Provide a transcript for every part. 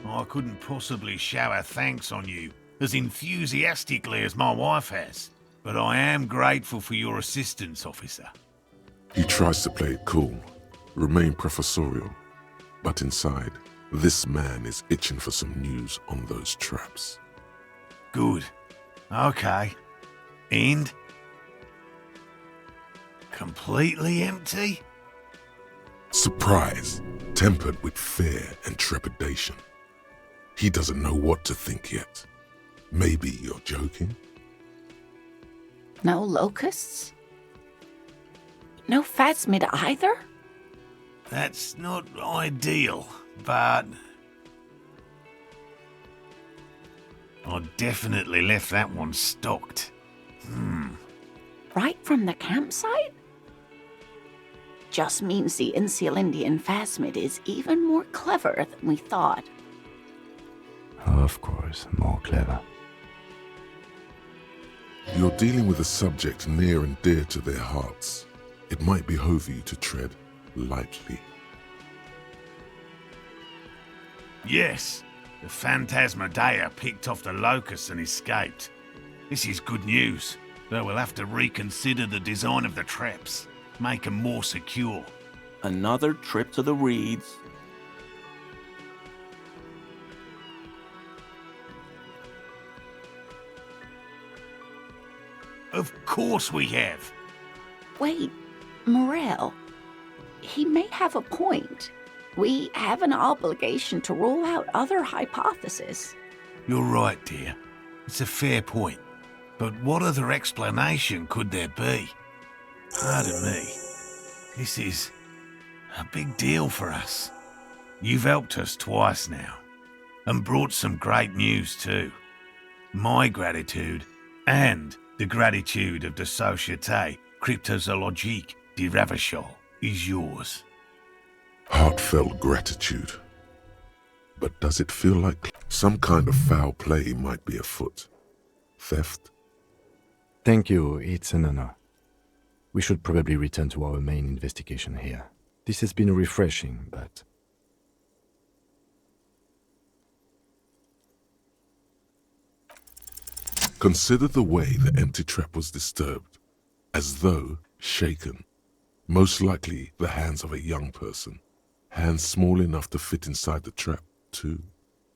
I couldn't possibly shower thanks on you as enthusiastically as my wife has, but I am grateful for your assistance, officer. He tries to play it cool, remain professorial, but inside, this man is itching for some news on those traps. Good. Okay. And? Completely empty? Surprise, tempered with fear and trepidation. He doesn't know what to think yet. Maybe you're joking? No locusts? No phasmid either? That's not ideal, but I definitely left that one stocked. Right from the campsite? Just means the Insulindian phasmid is even more clever than we thought. Of course, more clever. You're dealing with a subject near and dear to their hearts. It might behove you to tread lightly. Yes, the Phantasmadeia picked off the locusts and escaped. This is good news, though we'll have to reconsider the design of the traps, make them more secure. Another trip to the reeds. Of course we have. Wait, Morel. He may have a point. We have an obligation to rule out other hypotheses. You're right, dear. It's a fair point. But what other explanation could there be? Pardon me. This is a big deal for us. You've helped us twice now, and brought some great news too. My gratitude, and the gratitude of the Société Cryptozoologique de Revashole, is yours. Heartfelt gratitude. But does it feel like some kind of foul play might be afoot? Theft? Thank you, it's an honor. We should probably return to our main investigation here. This has been refreshing, but... Consider the way the empty trap was disturbed, as though shaken. Most likely the hands of a young person. Hands small enough to fit inside the trap, too.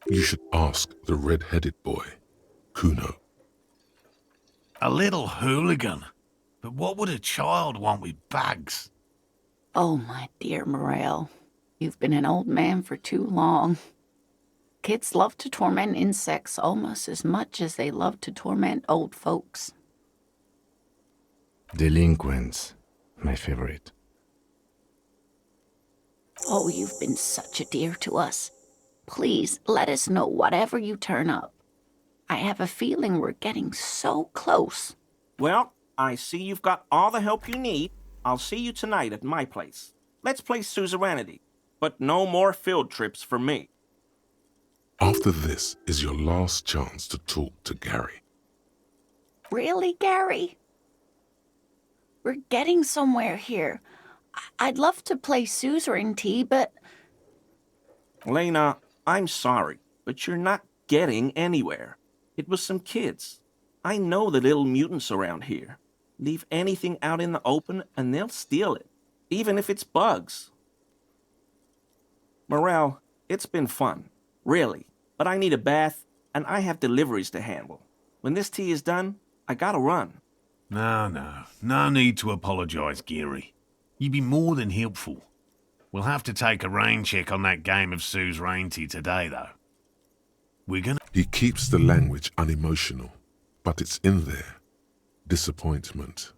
You should ask the red-headed boy, Kuno. A little hooligan. But what would a child want with bugs? Oh, my dear Morel. You've been an old man for too long. Kids love to torment insects almost as much as they love to torment old folks. Delinquents, my favorite. Oh, you've been such a dear to us. Please, let us know whatever you turn up. I have a feeling we're getting so close. Well, I see you've got all the help you need. I'll see you tonight at my place. Let's play suzerainty, but no more field trips for me. After this is your last chance to talk to Gary. Really, Gary? We're getting somewhere here. I'd love to play suzerainty, but... Lena, I'm sorry, but you're not getting anywhere. It was some kids. I know the little mutants around here. Leave anything out in the open and they'll steal it, even if it's bugs. Morel, it's been fun, really, but I need a bath and I have deliveries to handle. When this tea is done, I gotta run. No need to apologise, Geary. You'd be more than helpful. We'll have to take a rain check on that game of suzerainty today, though. We're gonna... He keeps the language unemotional, but it's in there. Disappointment.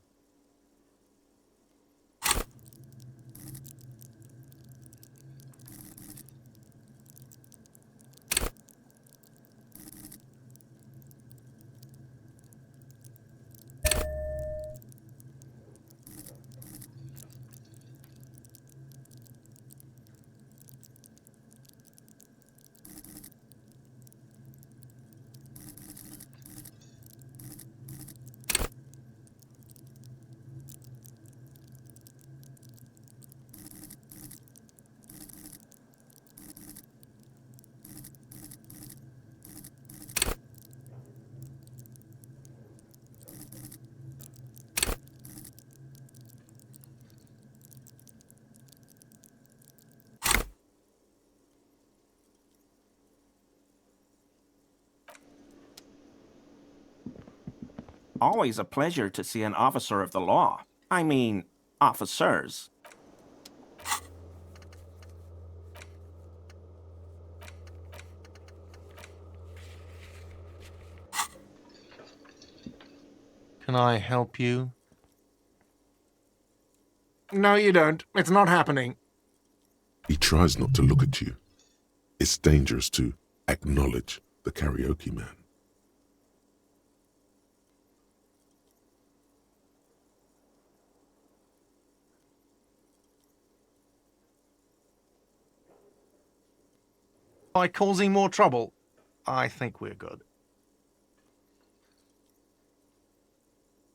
always a pleasure to see an officer of the law. I mean, officers. Can I help you? No, you don't. It's not happening. He tries not to look at you. It's dangerous to acknowledge the karaoke man. By causing more trouble, I think we're good.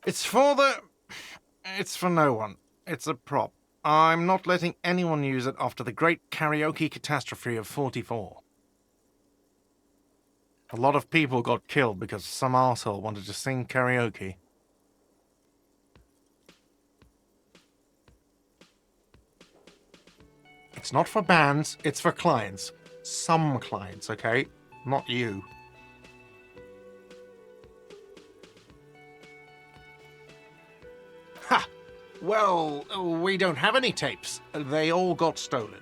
It's for no one. It's a prop. I'm not letting anyone use it after the great karaoke catastrophe of 44. A lot of people got killed because some arsehole wanted to sing karaoke. It's not for bands, it's for clients. Some clients, okay? Not you. Ha! Well, we don't have any tapes. They all got stolen.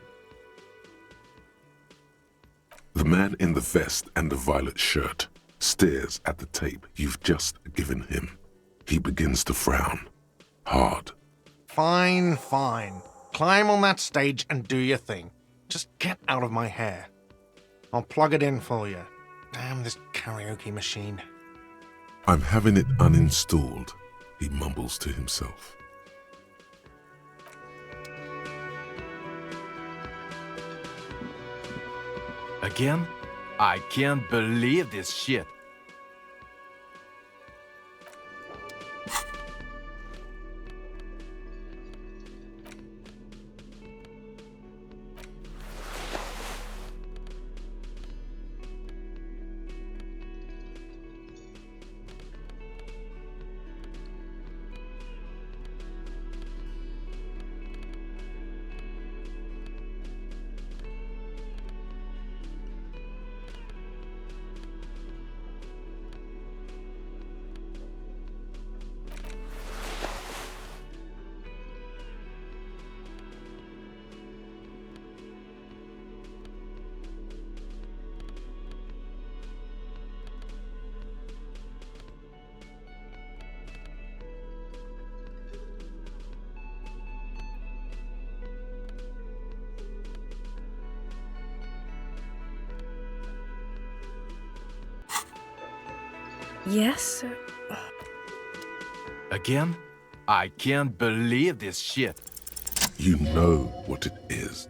The man in the vest and the violet shirt stares at the tape you've just given him. He begins to frown. Hard. Fine, fine. Climb on that stage and do your thing. Just get out of my hair. I'll plug it in for you. Damn this karaoke machine. I'm having it uninstalled, he mumbles to himself. Again? I can't believe this shit. Yes? Again? I can't believe this shit. You know what it is.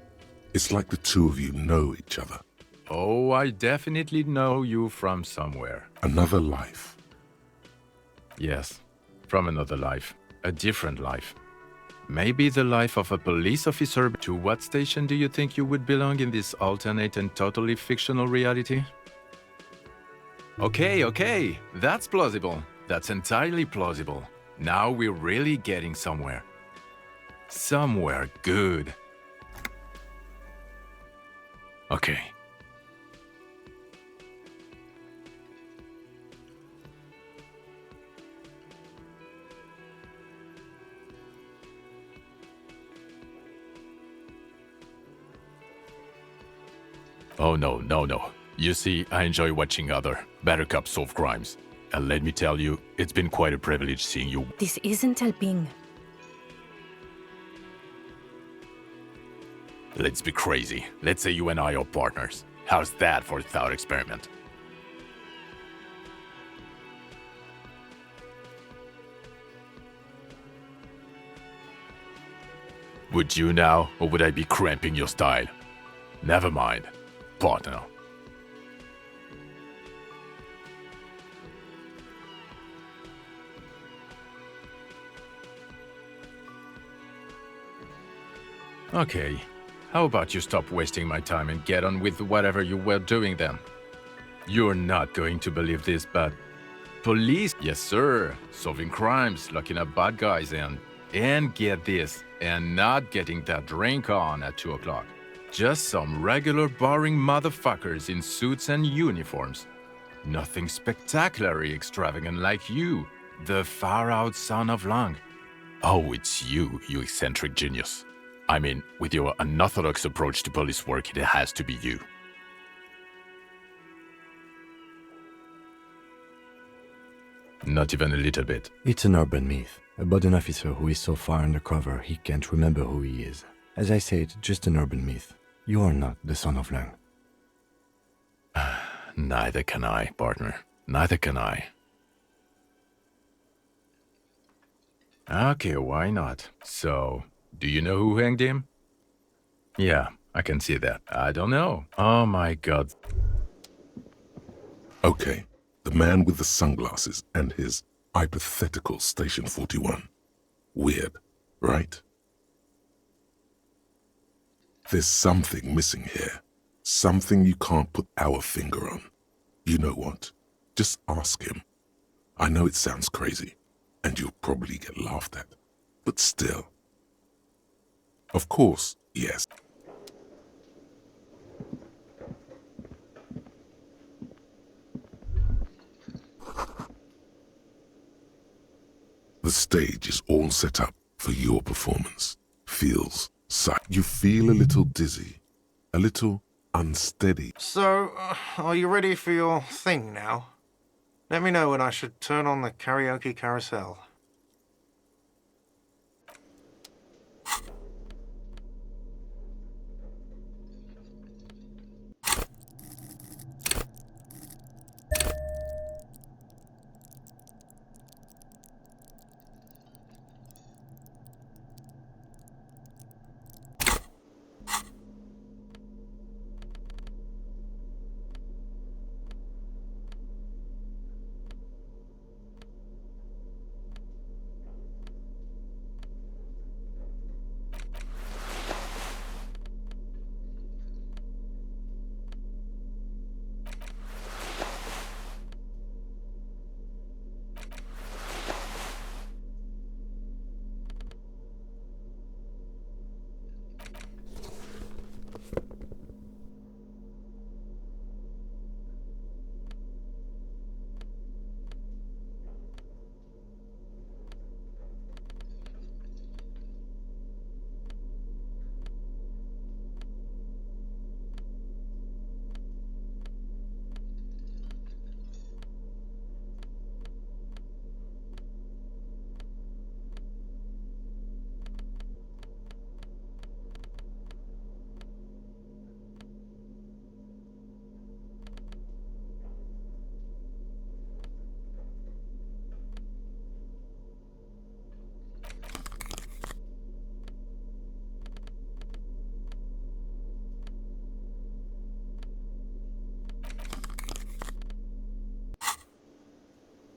It's like the two of you know each other. Oh, I definitely know you from somewhere. Another life. Yes, from another life. A different life. Maybe the life of a police officer. To what station do you think you would belong in this alternate and totally fictional reality? Okay, that's plausible. That's entirely plausible. Now we're really getting somewhere. Somewhere good. Okay. Oh, no. You see, I enjoy watching other better cops solve crimes. And let me tell you, it's been quite a privilege seeing you. This isn't helping. Let's be crazy. Let's say you and I are partners. How's that for a thought experiment? Would you now, or would I be cramping your style? Never mind. Partner. Okay, how about you stop wasting my time and get on with whatever you were doing then? You're not going to believe this, but police, yes sir, solving crimes, locking up bad guys and get this, and not getting that drink on at 2 o'clock. Just some regular boring motherfuckers in suits and uniforms. Nothing spectacularly extravagant like you, The far-out son of Lang. Oh, it's you, you eccentric genius. I mean, with your unorthodox approach to police work, it has to be you. Not even a little bit. It's an urban myth about an officer who is so far undercover he can't remember who he is. As I said, just an urban myth. You are not the son of Lang. Neither can I, partner. Neither can I. Okay, why not? So, do you know who hanged him? Yeah, I can see that. I don't know. Oh my god. Okay, the man with the sunglasses and his hypothetical Station 41. Weird, right? There's something missing here. Something you can't put our finger on. You know what? Just ask him. I know it sounds crazy, and you'll probably get laughed at. But still. Of course, yes. The stage is all set up for your performance. Feels sight. You feel a little dizzy, a little unsteady. So, are you ready for your thing now? Let me know when I should turn on the karaoke carousel.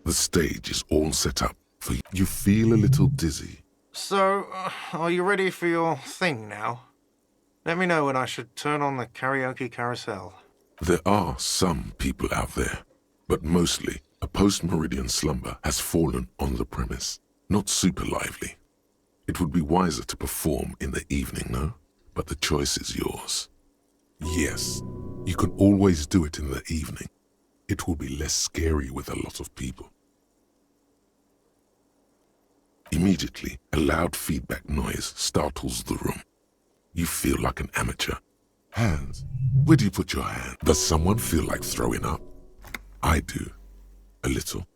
The stage is all set up for you. You feel a little dizzy. So, are you ready for your thing now? Let me know when I should turn on the karaoke carousel. There are some people out there, but mostly a post-meridian slumber has fallen on the premise. Not super lively. It would be wiser to perform in the evening, no? But the choice is yours. Yes, you can always do it in the evening. It will be less scary with a lot of people. Immediately, a loud feedback noise startles the room. You feel like an amateur. Hands. Where do you put your hand? Does someone feel like throwing up? I do. A little.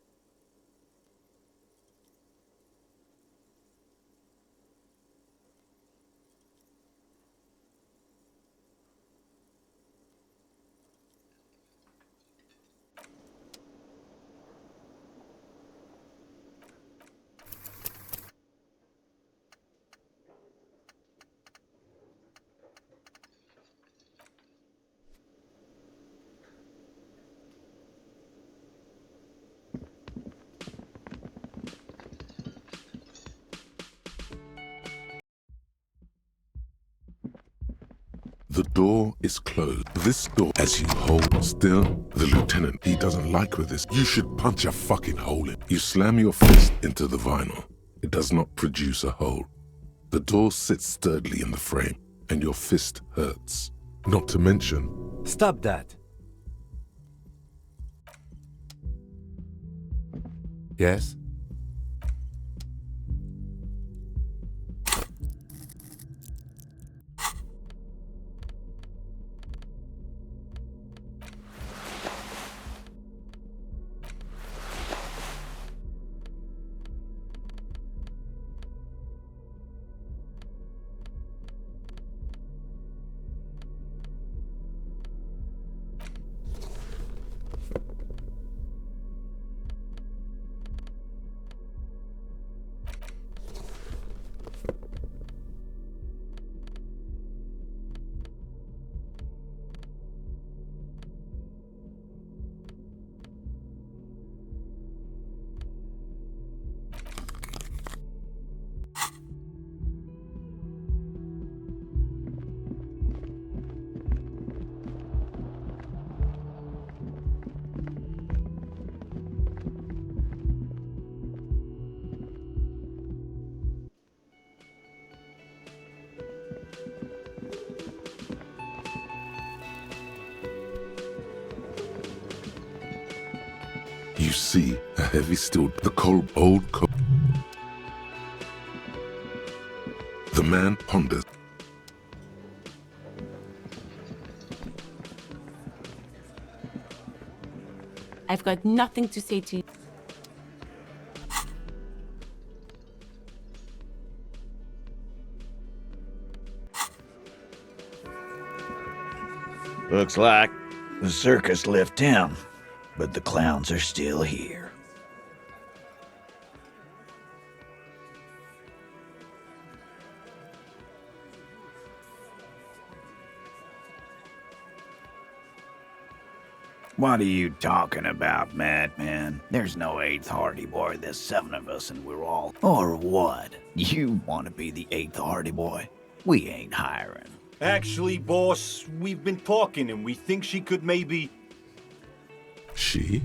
The door is closed. This door, as you hold still, the lieutenant, he doesn't like with this. You should punch a fucking hole in. You slam your fist into the vinyl. It does not produce a hole. The door sits sturdily in the frame, and your fist hurts. Not to mention... Stop that. Yes? You see a heavy steel, old cold. The man ponders. I've got nothing to say to you. Looks like the circus left town, but the clowns are still here. What are you talking about, madman? There's no 8th Hardy Boy, there's 7 of us and we're all... Or what? You want to be the 8th Hardy Boy? We ain't hiring. Actually, boss, we've been talking and we think she could maybe... She?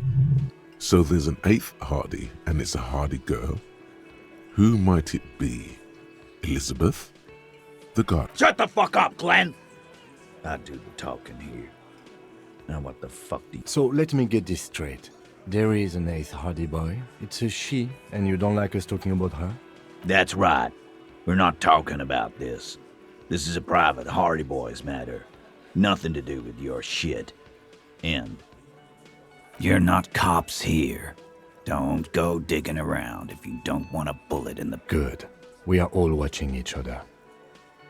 So there's an 8th Hardy and it's a Hardy girl? Who might it be? Elizabeth? The guard. Shut the fuck up, Glenn! I do the talking here. Now what the fuck do you... So let me get this straight. There is an 8th Hardy Boy. It's a she, and you don't like us talking about her? That's right. We're not talking about this. This is a private Hardy Boys matter. Nothing to do with your shit. And you're not cops here. Don't go digging around if you don't want a bullet in the... Good. We are all watching each other.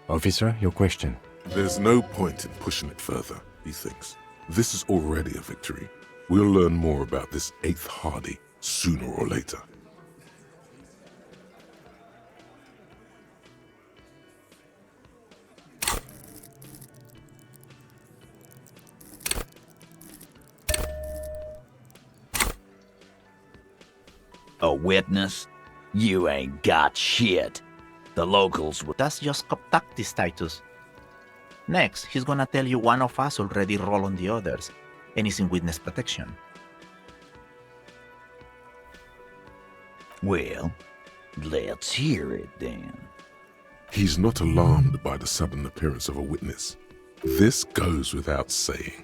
Officer, your question. There's no point in pushing it further, he thinks. This is already a victory. We'll learn more about this 8th Hardy sooner or later. A witness? You ain't got shit. The locals will... That's just cop tactics, Titus. Next, he's gonna tell you one of us already roll on the others, and is in witness protection. Well, let's hear it then. He's not alarmed by the sudden appearance of a witness. This goes without saying.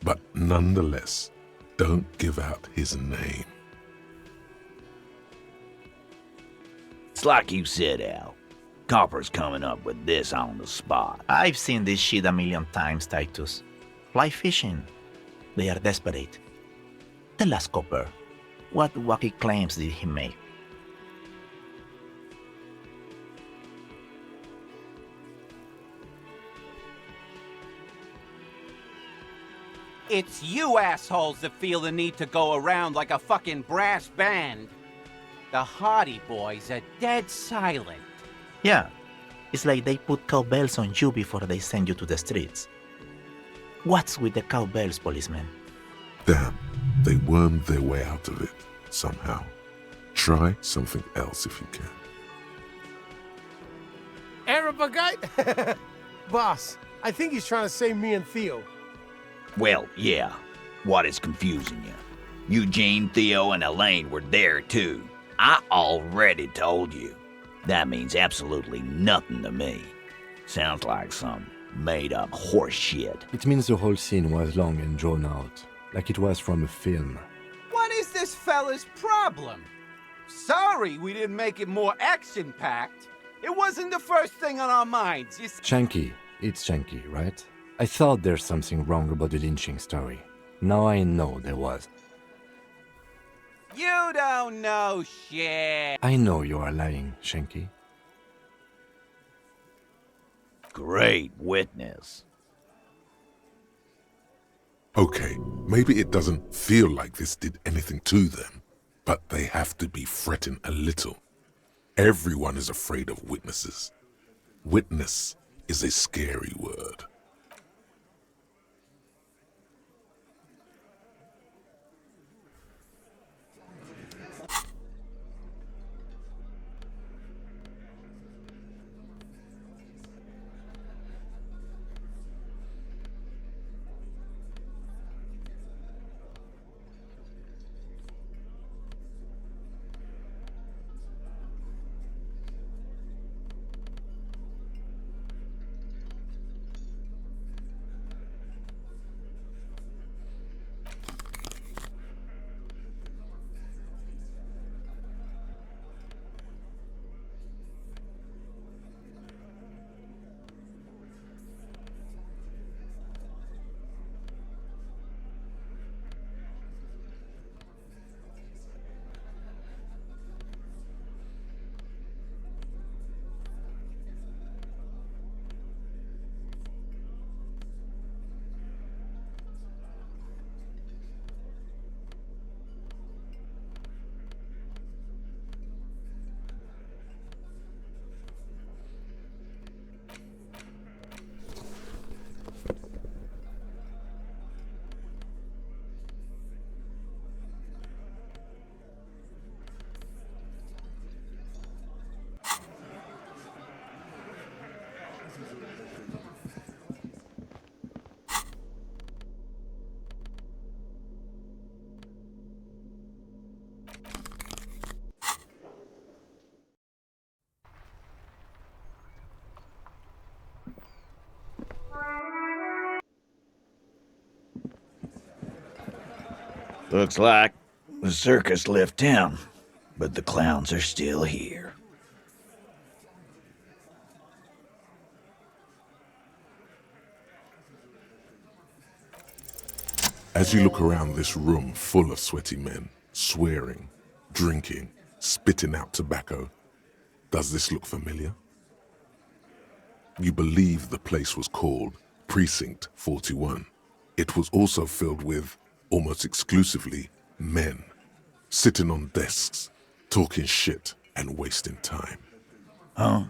But nonetheless, don't give out his name. It's like you said, Al. Copper's coming up with this on the spot. I've seen this shit a million times, Titus. Fly fishing. They are desperate. Tell us, Copper, what wacky claims did he make? It's you assholes that feel the need to go around like a fucking brass band. The Hardy Boys are dead silent. Yeah, it's like they put cowbells on you before they send you to the streets. What's with the cowbells, policeman? Damn, they wormed their way out of it, somehow. Try something else if you can. Arab guy? Boss, I think he's trying to save me and Theo. Well, yeah. What is confusing you? Eugene, Theo, and Elaine were there too. I already told you. That means absolutely nothing to me. Sounds like some made-up horse shit. It means the whole scene was long and drawn out, like it was from a film. What is this fella's problem? Sorry we didn't make it more action-packed. It wasn't the first thing on our minds. Shanky. It's Shanky, right? I thought there's something wrong about the lynching story. Now I know there was. You don't know shit. I know you are lying, Shanky. Great witness. Okay, maybe it doesn't feel like this did anything to them, but they have to be fretting a little. Everyone is afraid of witnesses. Witness is a scary word. Looks like the circus left town, but the clowns are still here. As you look around this room full of sweaty men, swearing, drinking, spitting out tobacco, does this look familiar? You believe the place was called Precinct 41. It was also filled with, almost exclusively, men, sitting on desks, talking shit and wasting time. Huh?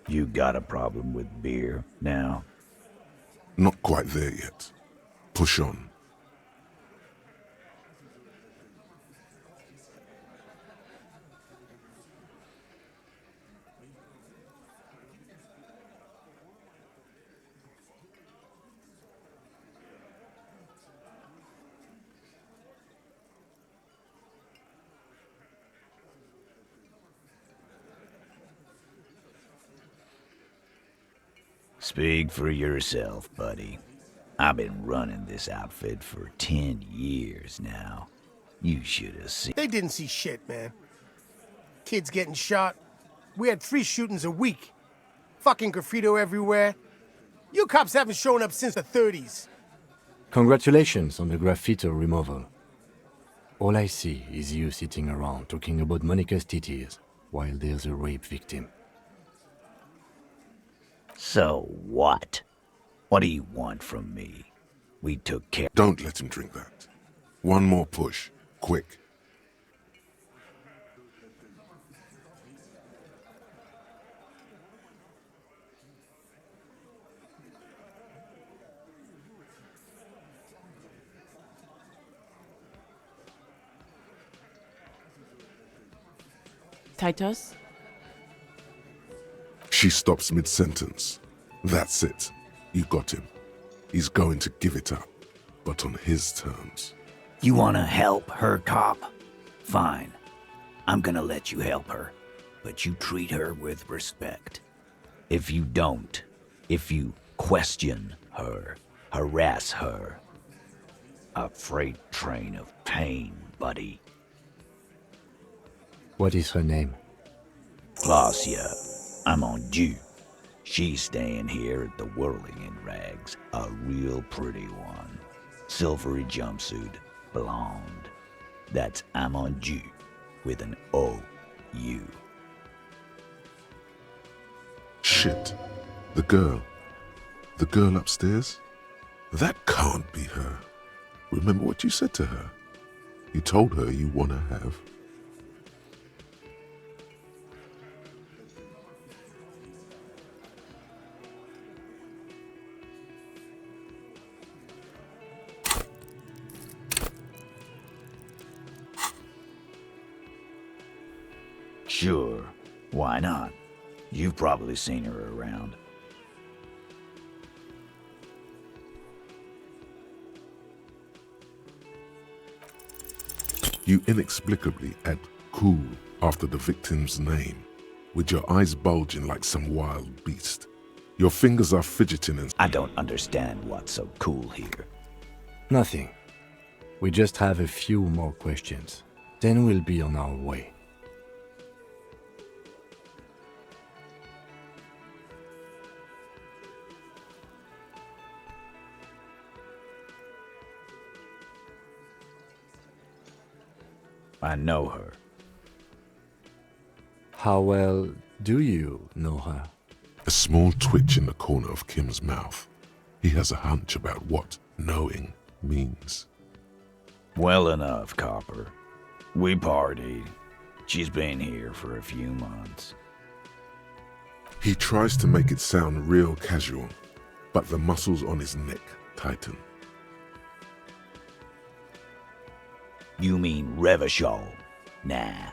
You got a problem with beer now? Not quite there yet. Push on. Speak for yourself, buddy. I've been running this outfit for 10 years now. You should have seen. They didn't see shit, man. Kids getting shot. We had 3 shootings a week. Fucking graffito everywhere. You cops haven't shown up since the 30s. Congratulations on the graffito removal. All I see is you sitting around talking about Monica's titties while there's a rape victim. So what? What do you want from me? We took care. Don't let him drink that. One more push. Quick. Titus? She stops mid-sentence. That's it. You got him. He's going to give it up, but on his terms. You wanna help her, cop? Fine. I'm gonna let you help her, but you treat her with respect. If you don't, if you question her, harass her, a freight train of pain, buddy. What is her name? Glacia. I'm on due. She's staying here at the Whirling in Rags, a real pretty one. Silvery jumpsuit, blonde. That's I'm on due with an O-U. Shit. The girl. The girl upstairs? That can't be her. Remember what you said to her? You told her you want to have. Sure, why not? You've probably seen her around. You inexplicably add cool after the victim's name, with your eyes bulging like some wild beast. Your fingers are fidgeting and... I don't understand what's so cool here. Nothing. We just have a few more questions. Then we'll be on our way. I know her. How well do you know her? A small twitch in the corner of Kim's mouth. He has a hunch about what knowing means. Well enough, Copper. We partied. She's been here for a few months. He tries to make it sound real casual, but the muscles on his neck tighten. You mean Revashole? Nah,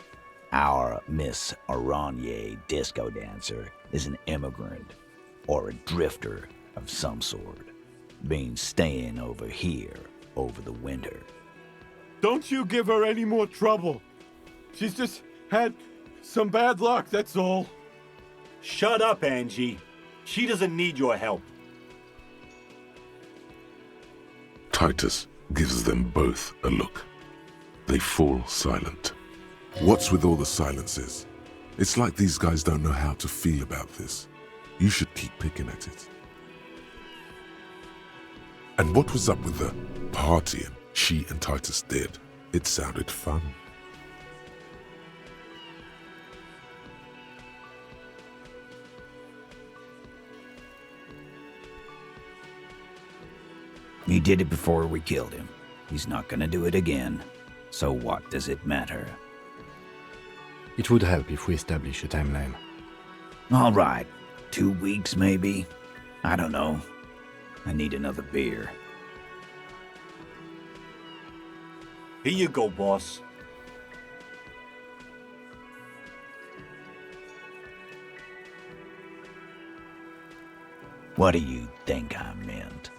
Our Miss Aranye disco dancer is an immigrant or a drifter of some sort, been staying over here over the winter. Don't you give her any more trouble. She's just had some bad luck, that's all. Shut up, Angie. She doesn't need your help. Titus gives them both a look. They fall silent. What's with all the silences? It's like these guys don't know how to feel about this. You should keep picking at it. And what was up with the partying she and Titus did? It sounded fun. He did it before we killed him. He's not gonna do it again. So what does it matter? It would help if we establish a timeline. All right. 2 weeks, maybe? I don't know. I need another beer. Here you go, boss. What do you think I meant?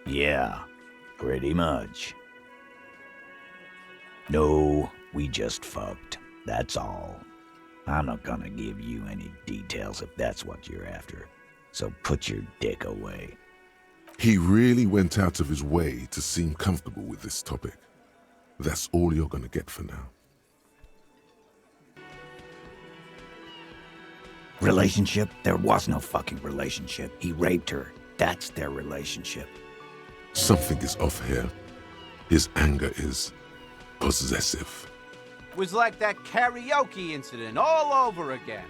Yeah, pretty much. No, we just fucked. That's all. I'm not gonna give you any details if that's what you're after. So put your dick away. He really went out of his way to seem comfortable with this topic. That's all you're gonna get for now. Relationship? There was no fucking relationship. He raped her. That's their relationship. Something is off here. His anger is possessive. Was like that karaoke incident all over again.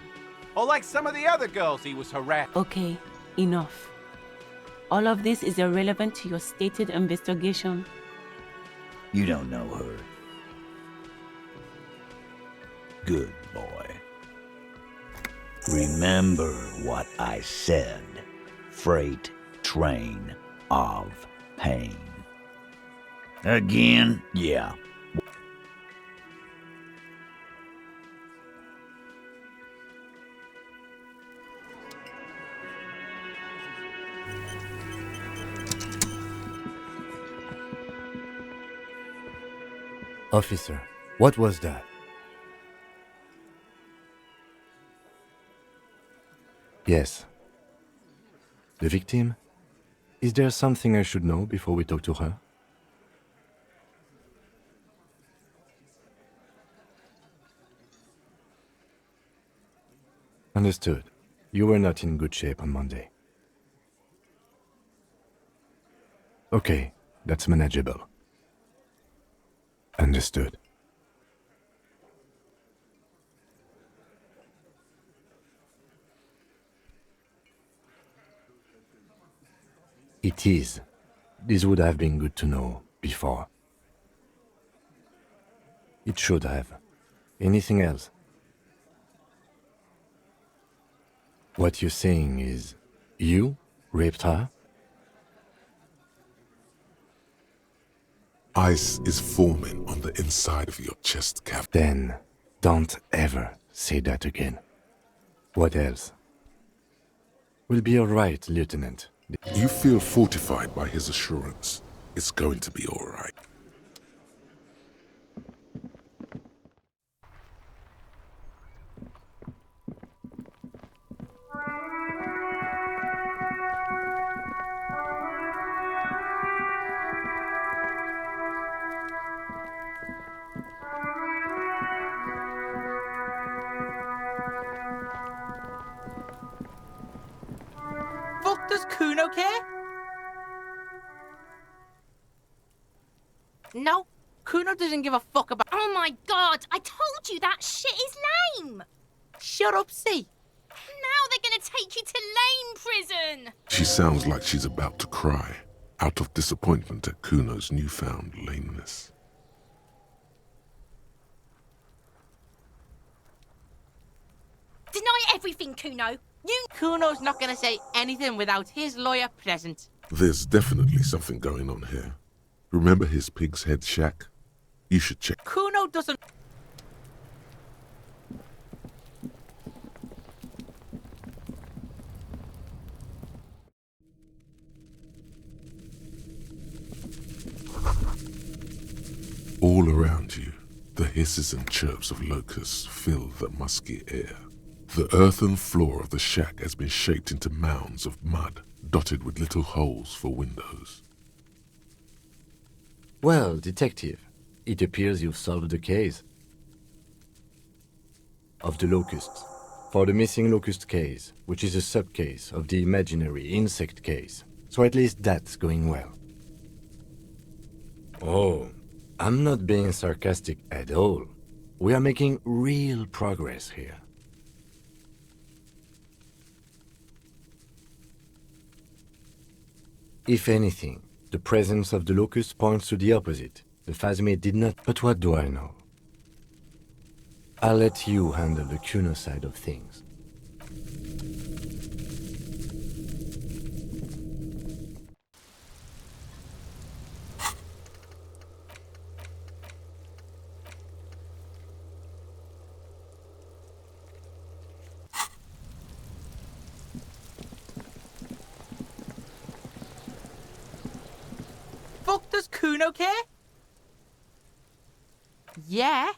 Or like some of the other girls he was harassing. Okay, enough. All of this is irrelevant to your stated investigation. You don't know her. Good boy. Remember what I said. Freight train of pain. Again? Yeah. Officer, what was that? Yes. The victim? Is there something I should know before we talk to her? Understood. You were not in good shape on Monday. Okay, that's manageable. Understood. It is. This would have been good to know before. It should have. Anything else? What you're saying is, you raped her? Ice is forming on the inside of your chest cavity. Then, don't ever say that again. What else? We'll be all right, Lieutenant. You feel fortified by his assurance. It's going to be all right. Does Kuno care? No, Kuno doesn't give a fuck about— Oh my god, I told you that shit is lame! Shut up, see. Now they're gonna take you to lame prison! She sounds like she's about to cry, out of disappointment at Kuno's newfound lameness. Deny everything, Kuno! Kuno's not gonna say anything without his lawyer present. There's definitely something going on here. Remember his pig's head shack? You should check. Kuno doesn't... All around you, the hisses and chirps of locusts fill the musky air. The earthen floor of the shack has been shaped into mounds of mud, dotted with little holes for windows. Well, detective, it appears you've solved the case of the locusts. For the missing locust case, which is a sub-case of the imaginary insect case. So at least that's going well. Oh, I'm not being sarcastic at all. We are making real progress here. If anything, the presence of the locust points to the opposite. The phasmid did not, but what do I know? I'll let you handle the Kuno side of things. Fuck does Kuno care? Yeah.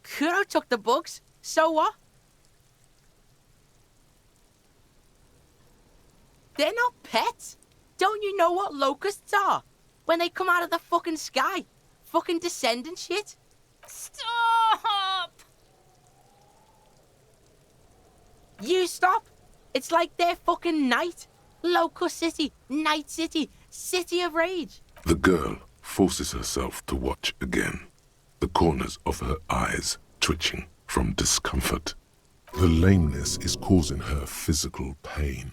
Kuno took the bugs, so what? They're not pets. Don't you know what locusts are? When they come out of the fucking sky. Fucking descendant shit. Stop! You stop. It's like they're fucking night. Locust City, Night City, City of Rage. The girl forces herself to watch again, the corners of her eyes twitching from discomfort. The lameness is causing her physical pain.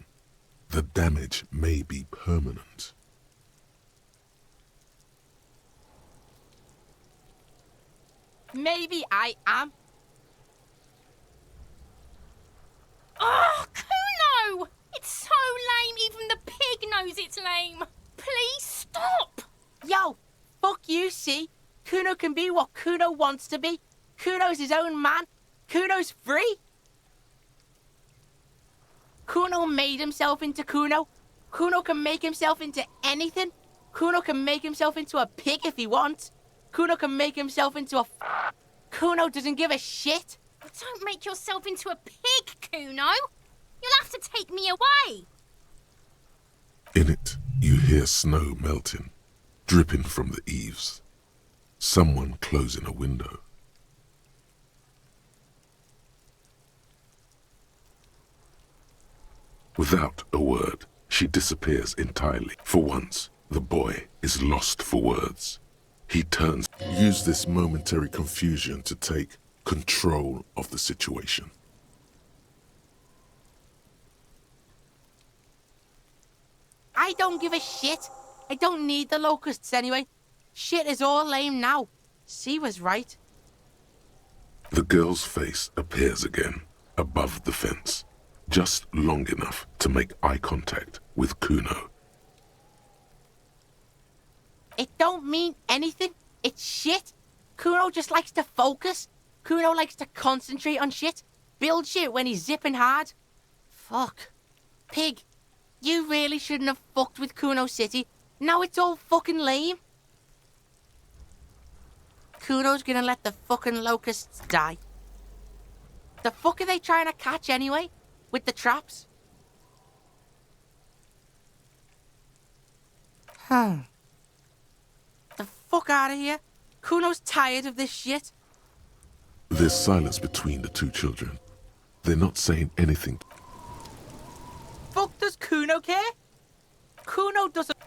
The damage may be permanent. Maybe I am. Oh, Kuno! It's so lame, even the pig knows it's lame. Please stop! Yo, fuck you, see? Kuno can be what Kuno wants to be. Kuno's his own man. Kuno's free. Kuno made himself into Kuno. Kuno can make himself into anything. Kuno can make himself into a pig if he wants. Kuno can make himself into a... Kuno doesn't give a shit. Don't make yourself into a pig, Kuno. You'll have to take me away. In it, you hear snow melting, dripping from the eaves. Someone closing a window. Without a word, she disappears entirely. For once, the boy is lost for words. He turns. Use this momentary confusion to take control of the situation. I don't give a shit. I don't need the locusts anyway. Shit is all lame now. C was right. The girl's face appears again, above the fence, just long enough to make eye contact with Kuno. It don't mean anything. It's shit. Kuno just likes to focus. Kuno likes to concentrate on shit. Build shit when he's zipping hard. Fuck. Pig, you really shouldn't have fucked with Kuno City. Now it's all fucking lame. Kuno's gonna let the fucking locusts die. The fuck are they trying to catch anyway? With the traps? The fuck out of here. Kuno's tired of this shit. There's silence between the two children. They're not saying anything. Fuck does Kuno care? Kuno doesn't...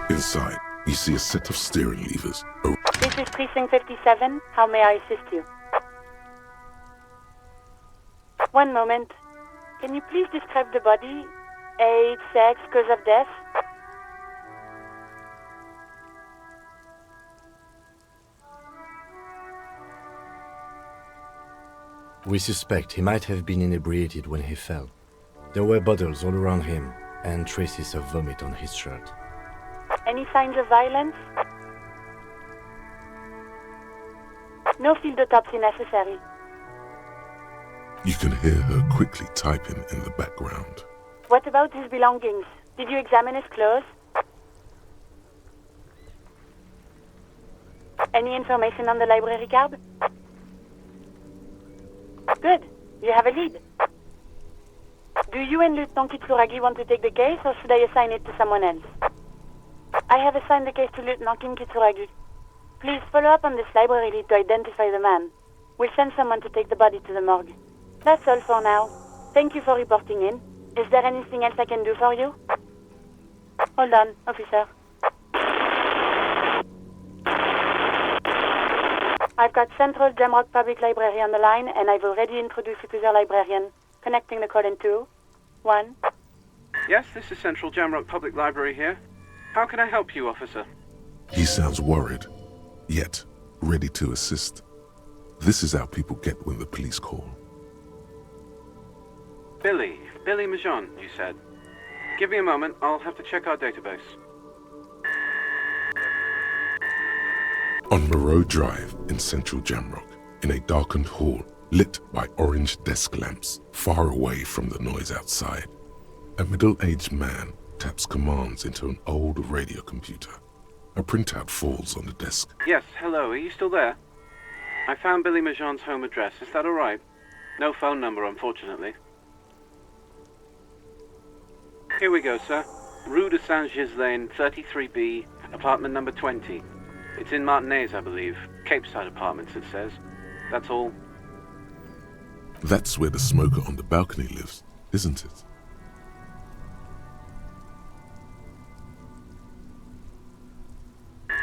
Inside, you see a set of steering levers. This is Precinct 57. How may I assist you? One moment. Can you please describe the body? Age, sex, cause of death? We suspect he might have been inebriated when he fell. There were bottles all around him and traces of vomit on his shirt. Any signs of violence? No field autopsy necessary. You can hear her quickly typing in the background. What about his belongings? Did you examine his clothes? Any information on the library card? Good. You have a lead. Do you and Lieutenant Kitsuragi want to take the case, or should I assign it to someone else? I have assigned the case to Lieutenant Kitsuragi. Please follow up on this library lead to identify the man. We'll send someone to take the body to the morgue. That's all for now. Thank you for reporting in. Is there anything else I can do for you? Hold on, officer. I've got Central Jamrock Public Library on the line, and I've already introduced you to their librarian. Connecting the call in 2, 1. Yes, this is Central Jamrock Public Library here. How can I help you, officer? He sounds worried, yet ready to assist. This is how people get when the police call. Billy Majon, you said. Give me a moment, I'll have to check our database. On Moreau Drive in central Jamrock, in a darkened hall lit by orange desk lamps far away from the noise outside, a middle-aged man taps commands into an old radio computer. A printout falls on the desk. Yes, hello, are you still there? I found Billy Majon's home address, is that alright? No phone number, unfortunately. Here we go, sir. Rue de Saint-Ghislain, 33B, apartment number 20. It's in Martinez, I believe. Cape Side Apartments, it says. That's all. That's where the smoker on the balcony lives, isn't it?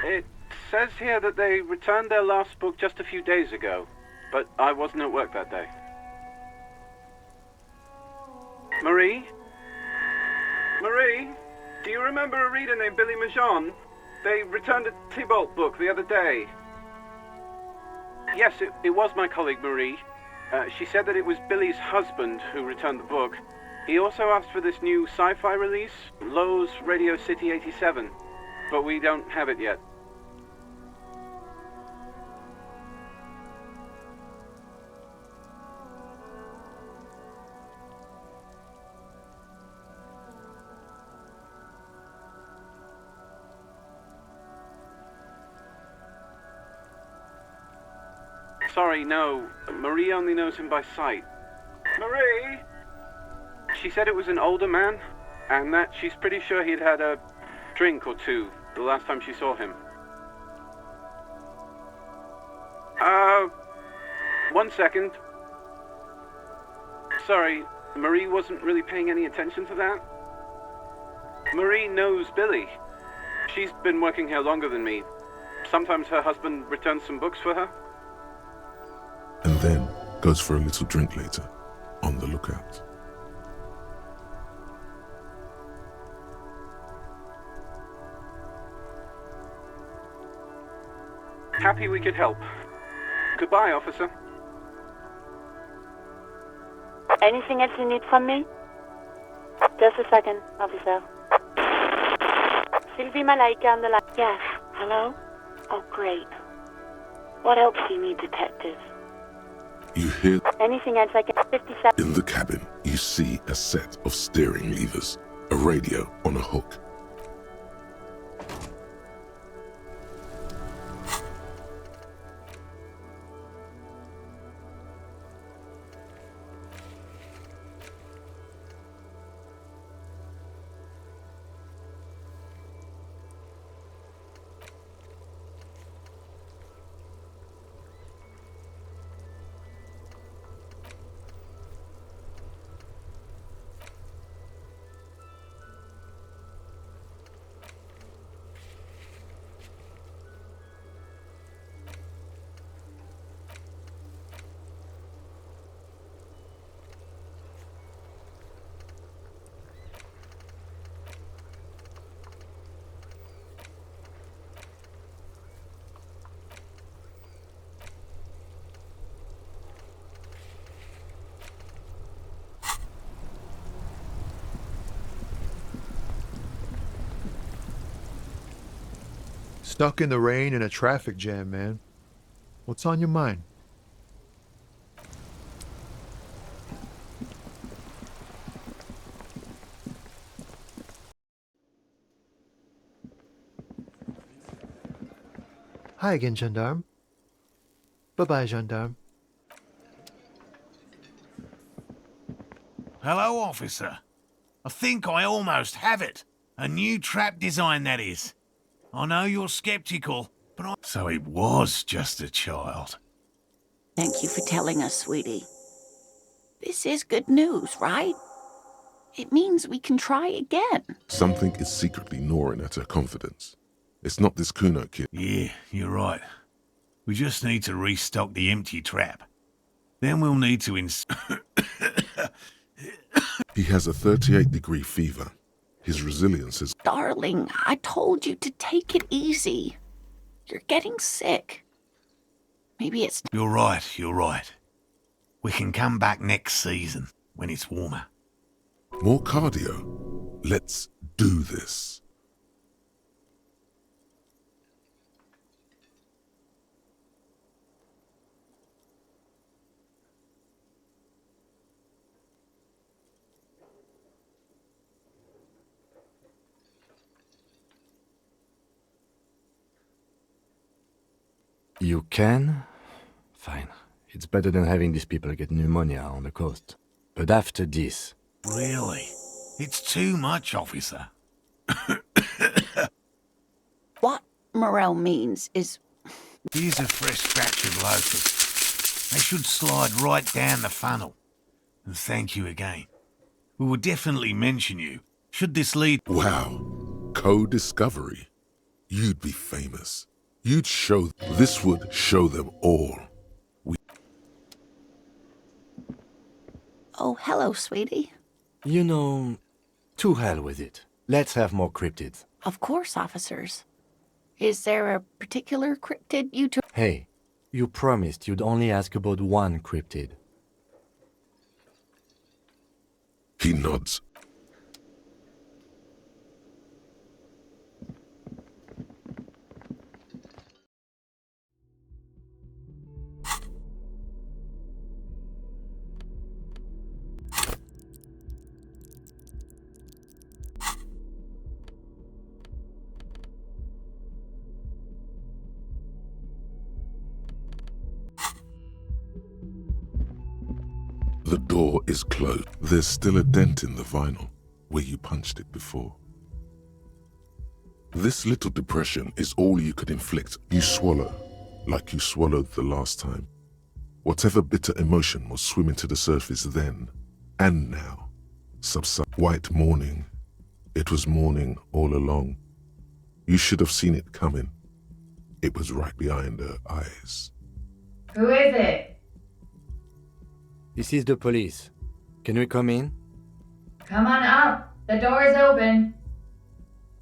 It says here that they returned their last book just a few days ago, but I wasn't at work that day. Marie? Marie? Do you remember a reader named Billy Majon? They returned a Tybalt book the other day. Yes, it was my colleague Marie. She said that it was Billy's husband who returned the book. He also asked for this new sci-fi release, Lowe's Radio City 87, but we don't have it yet. Sorry, no. Marie only knows him by sight. Marie! She said it was an older man, and that she's pretty sure he'd had a drink or two the last time she saw him. 1 second. Sorry, Marie wasn't really paying any attention to that. Marie knows Billy. She's been working here longer than me. Sometimes her husband returns some books for her. And then goes for a little drink later, on the lookout. Happy we could help. Goodbye, officer. Anything else you need from me? Just a second, officer. Sylvie Malaika on the line. Yes, hello? Oh, great. What else do you need, detective? You hear... Anything else I can... 57... In the cabin, you see a set of steering levers, a radio on a hook. Stuck in the rain in a traffic jam, man. What's on your mind? Hi again, gendarme. Bye-bye, gendarme. Hello, officer. I think I almost have it. A new trap design, that is. I know you're skeptical, but I... So it was just a child. Thank you for telling us, sweetie. This is good news, right? It means we can try again. Something is secretly gnawing at her confidence. It's not this Kuno kid. Yeah, you're right. We just need to restock the empty trap. Then we'll need to He has a 38-degree fever. His resilience is... Darling, I told you to take it easy. You're getting sick. Maybe it's... You're right, you're right. We can come back next season, when it's warmer. More cardio? Let's do this. You can? Fine. It's better than having these people get pneumonia on the coast. But after this... Really? It's too much, officer. What Morel means is... Here's a fresh batch of locusts. They should slide right down the funnel. And thank you again. We will definitely mention you, should this lead... Wow. Co-discovery. You'd be famous. You'd show... This would show them all. Oh, hello, sweetie. You know, to hell with it. Let's have more cryptids. Of course, officers. Is there a particular cryptid you took? Hey, you promised you'd only ask about one cryptid. He nods. The door is closed. There's still a dent in the vinyl where you punched it before. This little depression is all you could inflict. You swallow, like you swallowed the last time. Whatever bitter emotion was swimming to the surface then and now. Subside. White morning. It was morning all along. You should have seen it coming. It was right behind her eyes. Who is it? This is the police. Can we come in? Come on up. The door is open.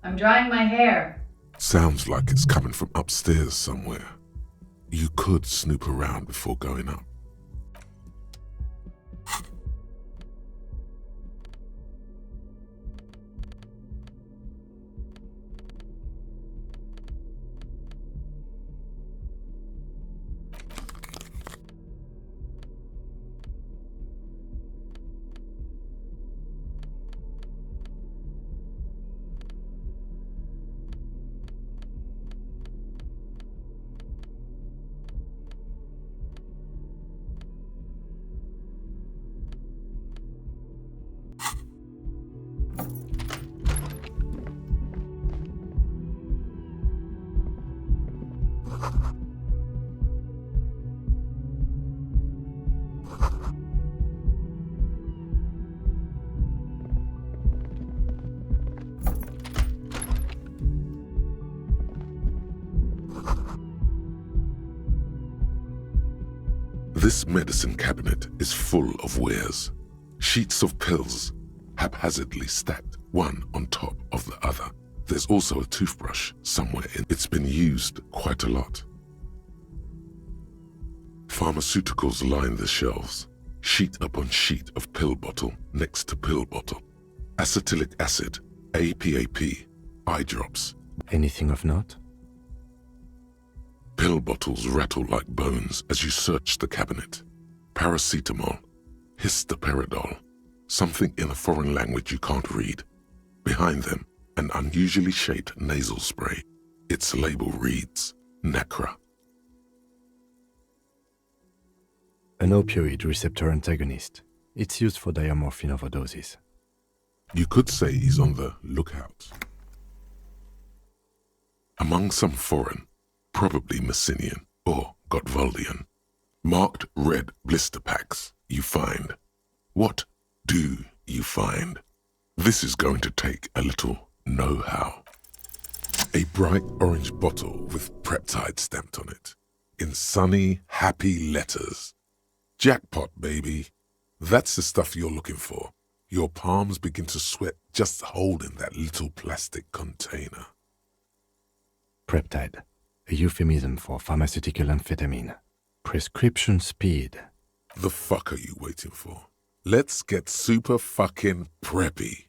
I'm drying my hair. Sounds like it's coming from upstairs somewhere. You could snoop around before going up. This medicine cabinet is full of wares. Sheets of pills, haphazardly stacked, one on top of the other. There's also a toothbrush somewhere in. It's been used quite a lot. Pharmaceuticals line the shelves, sheet upon sheet of pill bottle next to pill bottle. Acetylic acid, APAP, eye drops. Anything of note? Pill bottles rattle like bones as you search the cabinet. Paracetamol, histoperidol, something in a foreign language you can't read. Behind them, an unusually shaped nasal spray. Its label reads, Nacra. An opioid receptor antagonist. It's used for diamorphine overdoses. You could say he's on the lookout. Among some foreign, probably Messinian or Gotwaldian, marked red blister packs you find. What do you find? This is going to take a little know-how. A bright orange bottle with Preptide stamped on it, in sunny, happy letters. Jackpot, baby. That's the stuff you're looking for. Your palms begin to sweat just holding that little plastic container. Preptide, a euphemism for pharmaceutical amphetamine. Prescription speed. The fuck are you waiting for? Let's get super fucking preppy.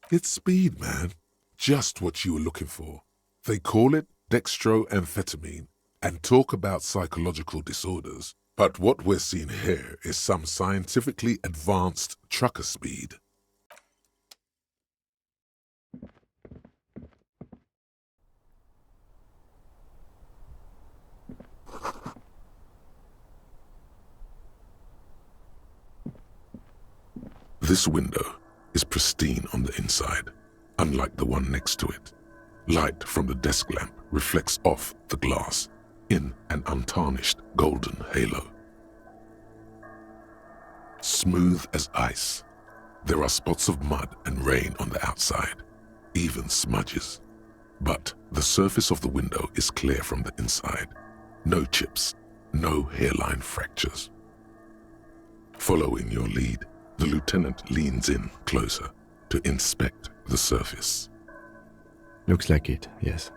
It's speed, man. Just what you were looking for. They call it dextroamphetamine and talk about psychological disorders. But what we're seeing here is some scientifically advanced trucker speed. This window is pristine on the inside, unlike the one next to it. Light from the desk lamp reflects off the glass in an untarnished golden halo. Smooth as ice, there are spots of mud and rain on the outside, even smudges. But the surface of the window is clear from the inside. No chips, no hairline fractures. Following your lead, the lieutenant leans in closer to inspect the surface. Looks like it, yes.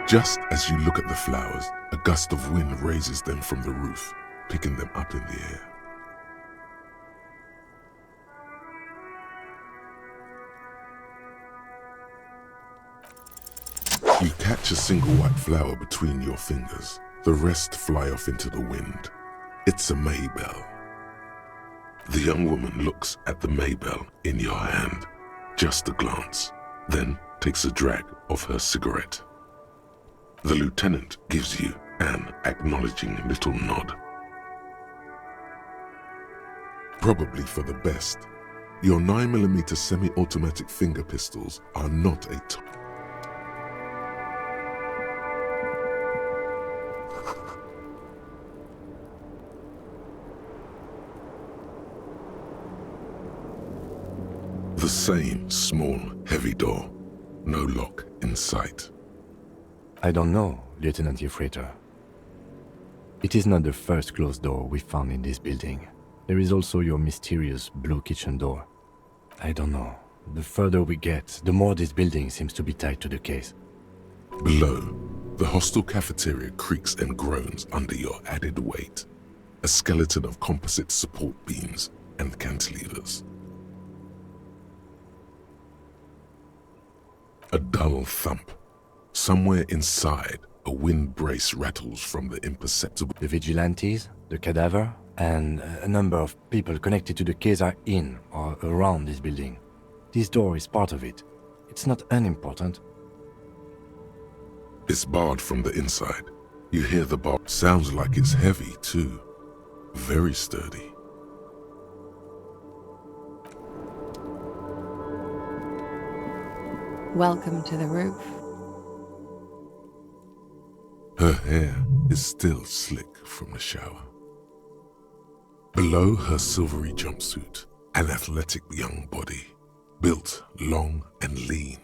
Just as you look at the flowers, a gust of wind raises them from the roof, picking them up in the air. You catch a single white flower between your fingers. The rest fly off into the wind. It's a Maybell. The young woman looks at the Maybell in your hand, just a glance, then takes a drag of her cigarette. The lieutenant gives you an acknowledging little nod. Probably for the best. Your 9mm semi-automatic finger pistols are not a The same small, heavy door. No lock in sight. I don't know, Lieutenant Yefreiter. It is not the first closed door we found in this building. There is also your mysterious blue kitchen door. I don't know. The further we get, the more this building seems to be tied to the case. Below, the hostel cafeteria creaks and groans under your added weight. A skeleton of composite support beams and cantilevers. A dull thump. Somewhere inside, a wind brace rattles from the imperceptible... The vigilantes, the cadaver, and a number of people connected to the case are in or around this building. This door is part of it. It's not unimportant. It's barred from the inside. You hear the bar. Sounds like it's heavy, too. Very sturdy. Welcome to the roof. Her hair is still slick from the shower. Below her silvery jumpsuit, an athletic young body, built long and lean.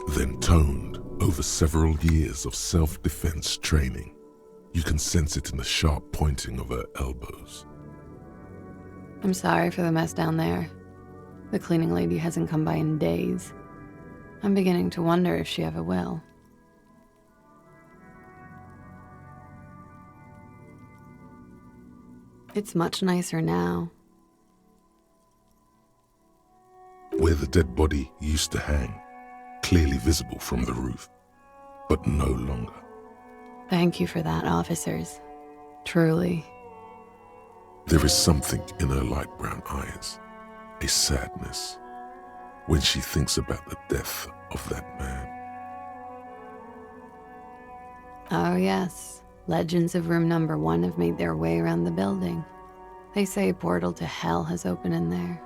Then toned over several years of self-defense training. You can sense it in the sharp pointing of her elbows. I'm sorry for the mess down there. The cleaning lady hasn't come by in days. I'm beginning to wonder if she ever will. It's much nicer now. Where the dead body used to hang, clearly visible from the roof, but no longer. Thank you for that, officers. Truly. There is something in her light brown eyes, a sadness, when she thinks about the death of that man. Oh yes, legends of room number 1 have made their way around the building. They say a portal to hell has opened in there.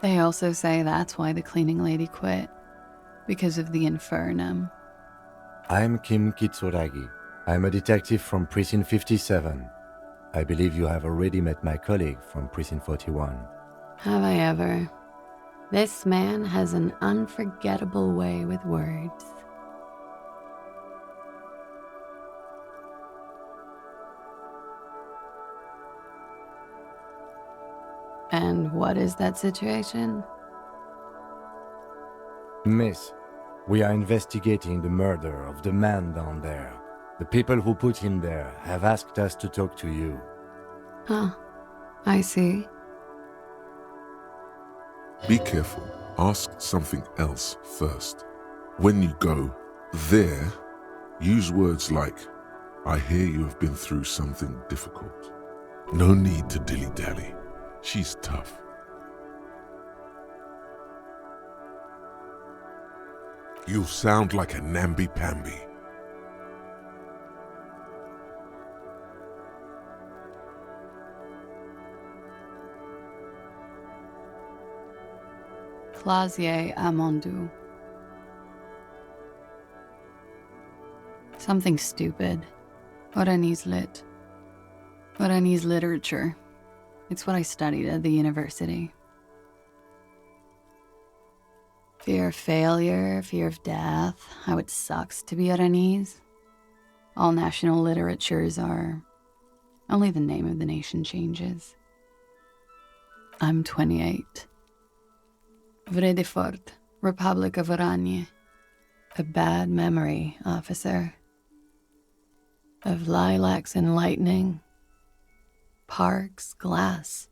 They also say that's why the cleaning lady quit, because of the infernum. I'm Kim Kitsuragi. I'm a detective from Precinct 57. I believe you have already met my colleague from Precinct 41. Have I ever? This man has an unforgettable way with words. And what is that situation? Miss, we are investigating the murder of the man down there. The people who put him there have asked us to talk to you. Huh. I see. Be careful. Ask something else first. When you go there, use words like, I hear you have been through something difficult. No need to dilly-dally. She's tough. You sound like a namby-pamby. Clasier Amondu. Something stupid. Oranese lit. Oranese literature. It's what I studied at the university. Fear of failure, fear of death, how it sucks to be Oranese. All national literatures are... only the name of the nation changes. I'm 28. Vredefort, Republic of Oranje. A bad memory, officer. Of lilacs and lightning. Parks, glass,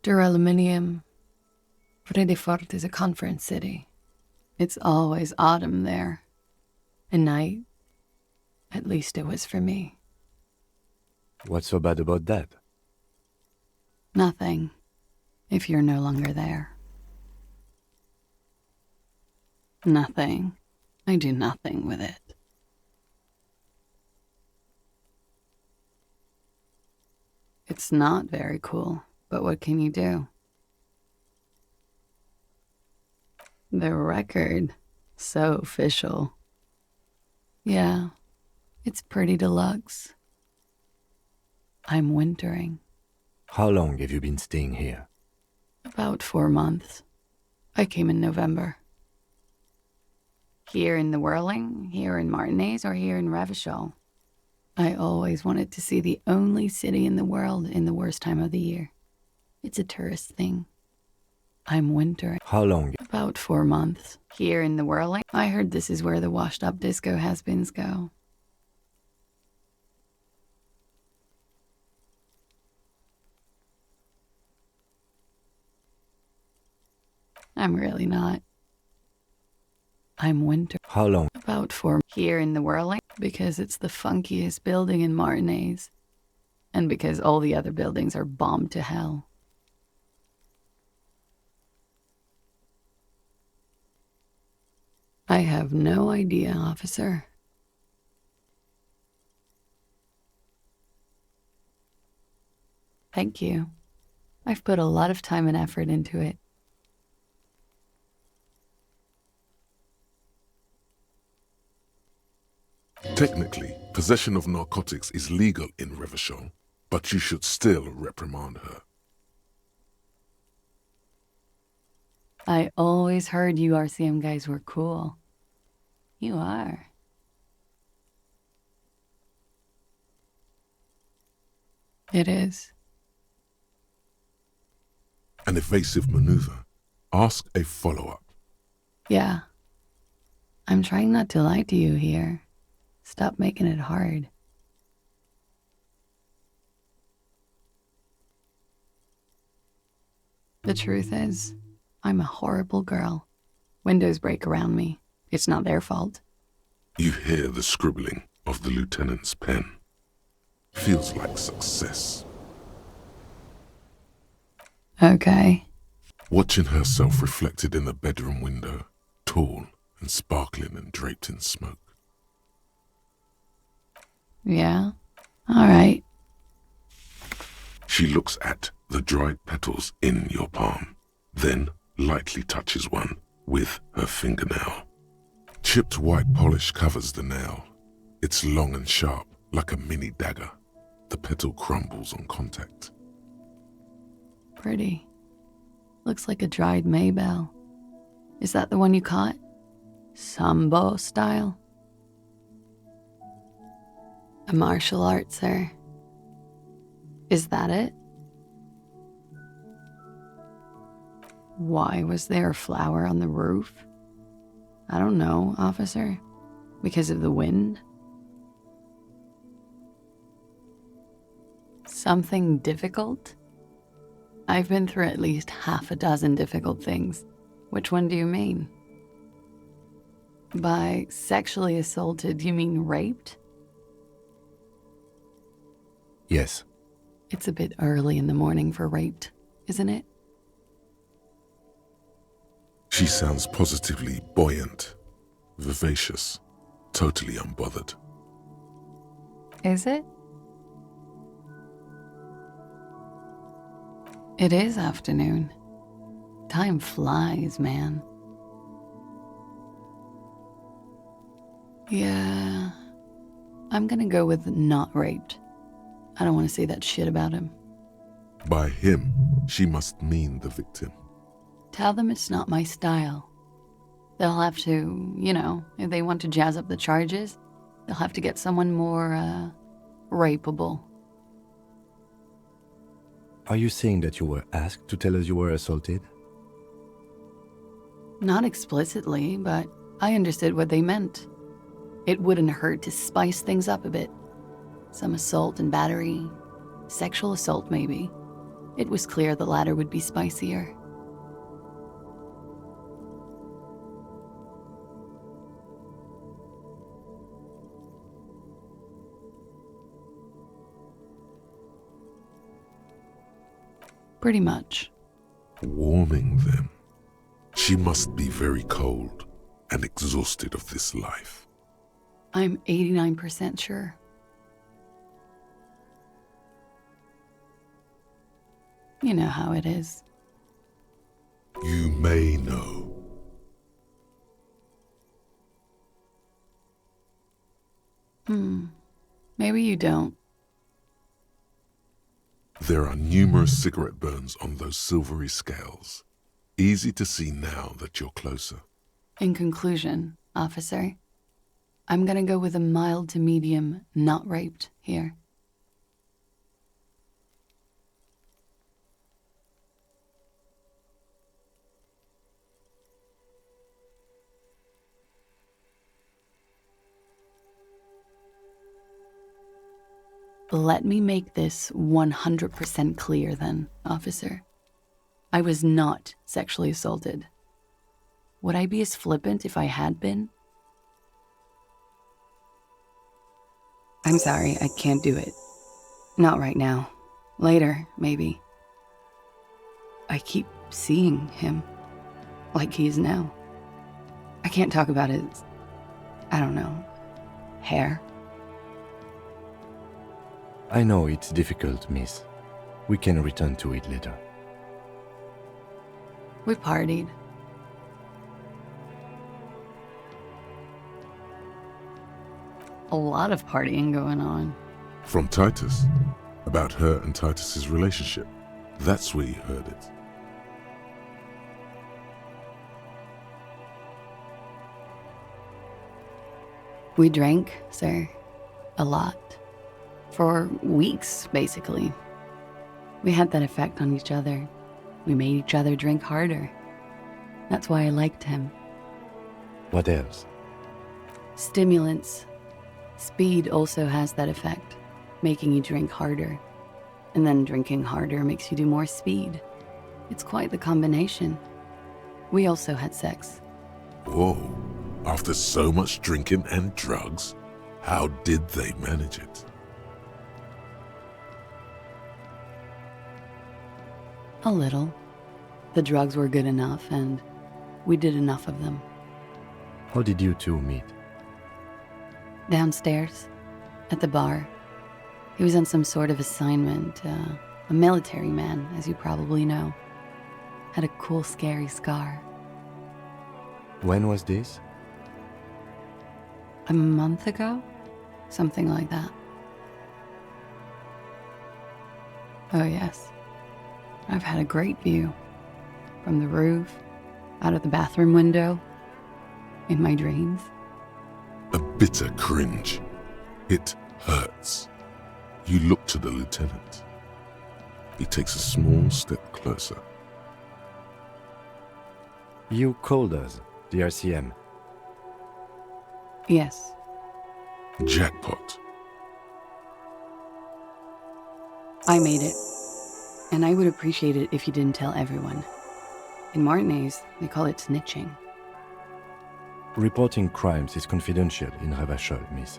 duraluminium. Vredefort is a conference city. It's always autumn there. A night. At least it was for me. What's so bad about that? Nothing, if you're no longer there. Nothing. I do nothing with it. It's not very cool, but what can you do? The record. So official. Yeah, it's pretty deluxe. I'm wintering. How long have you been staying here? About 4 months. I came in November. Here in the Whirling, here in Martinez, or here in Revashole. I always wanted to see the only city in the world in the worst time of the year. It's a tourist thing. I'm wintering. How long? About 4 months. Here in the Whirling, I heard this is where the washed-up disco has-beens go. I'm really not. I'm winter. How long? About 4. Here in the Whirling, because it's the funkiest building in Martinez. And because all the other buildings are bombed to hell. I have no idea, officer. Thank you. I've put a lot of time and effort into it. Technically, possession of narcotics is legal in Revashole, but you should still reprimand her. I always heard you RCM guys were cool. You are. It is. An evasive maneuver. Ask a follow-up. Yeah. I'm trying not to lie to you here. Stop making it hard. The truth is, I'm a horrible girl. Windows break around me. It's not their fault. You hear the scribbling of the lieutenant's pen. Feels like success. Okay. Watching herself reflected in the bedroom window, tall and sparkling and draped in smoke. Yeah? All right. She looks at the dried petals in your palm, then lightly touches one with her fingernail. Chipped white polish covers the nail. It's long and sharp, like a mini dagger. The petal crumbles on contact. Pretty. Looks like a dried maybell. Is that the one you caught? Sambo style? A martial art, sir. Is that it? Why was there a flower on the roof? I don't know, officer. Because of the wind? Something difficult? I've been through at least half a dozen difficult things. Which one do you mean? By sexually assaulted, you mean raped? Yes. It's a bit early in the morning for raped, isn't it? She sounds positively buoyant, vivacious, totally unbothered. Is it? It is afternoon. Time flies, man. Yeah, I'm gonna go with not raped. I don't want to say that shit about him. By him, she must mean the victim. Tell them it's not my style. They'll have to, if they want to jazz up the charges, they'll have to get someone more, rapeable. Are you saying that you were asked to tell us you were assaulted? Not explicitly, but I understood what they meant. It wouldn't hurt to spice things up a bit. Some assault and battery, sexual assault maybe. It was clear the latter would be spicier. Pretty much. Warming them. She must be very cold and exhausted of this life. I'm 89% sure. You know how it is. You may know. Maybe you don't. There are numerous cigarette burns on those silvery scales. Easy to see now that you're closer. In conclusion, officer, I'm gonna go with a mild to medium not raped here. Let me make this 100% clear then, officer. I was not sexually assaulted. Would I be as flippant if I had been? I'm sorry, I can't do it. Not right now. Later, maybe. I keep seeing him, like he is now. I can't talk about his, I don't know, hair. I know it's difficult, miss. We can return to it later. We partied. A lot of partying going on. From Titus? About her and Titus's relationship. That's where you heard it. We drank, sir. A lot. For weeks, basically. We had that effect on each other. We made each other drink harder. That's why I liked him. What else? Stimulants. Speed also has that effect, making you drink harder. And then drinking harder makes you do more speed. It's quite the combination. We also had sex. Whoa. After so much drinking and drugs, how did they manage it? A little. The drugs were good enough, and we did enough of them. How did you two meet? Downstairs, at the bar. He was on some sort of assignment, a military man, as you probably know. Had a cool, scary scar. When was this? A month ago? Something like that. Oh yes. I've had a great view. From the roof, out of the bathroom window, in my dreams. A bitter cringe. It hurts. You look to the lieutenant. He takes a small step closer. You called us, the RCM. Yes. Jackpot. I made it. And I would appreciate it if you didn't tell everyone. In Martinez, they call it snitching. Reporting crimes is confidential in Revashol, miss.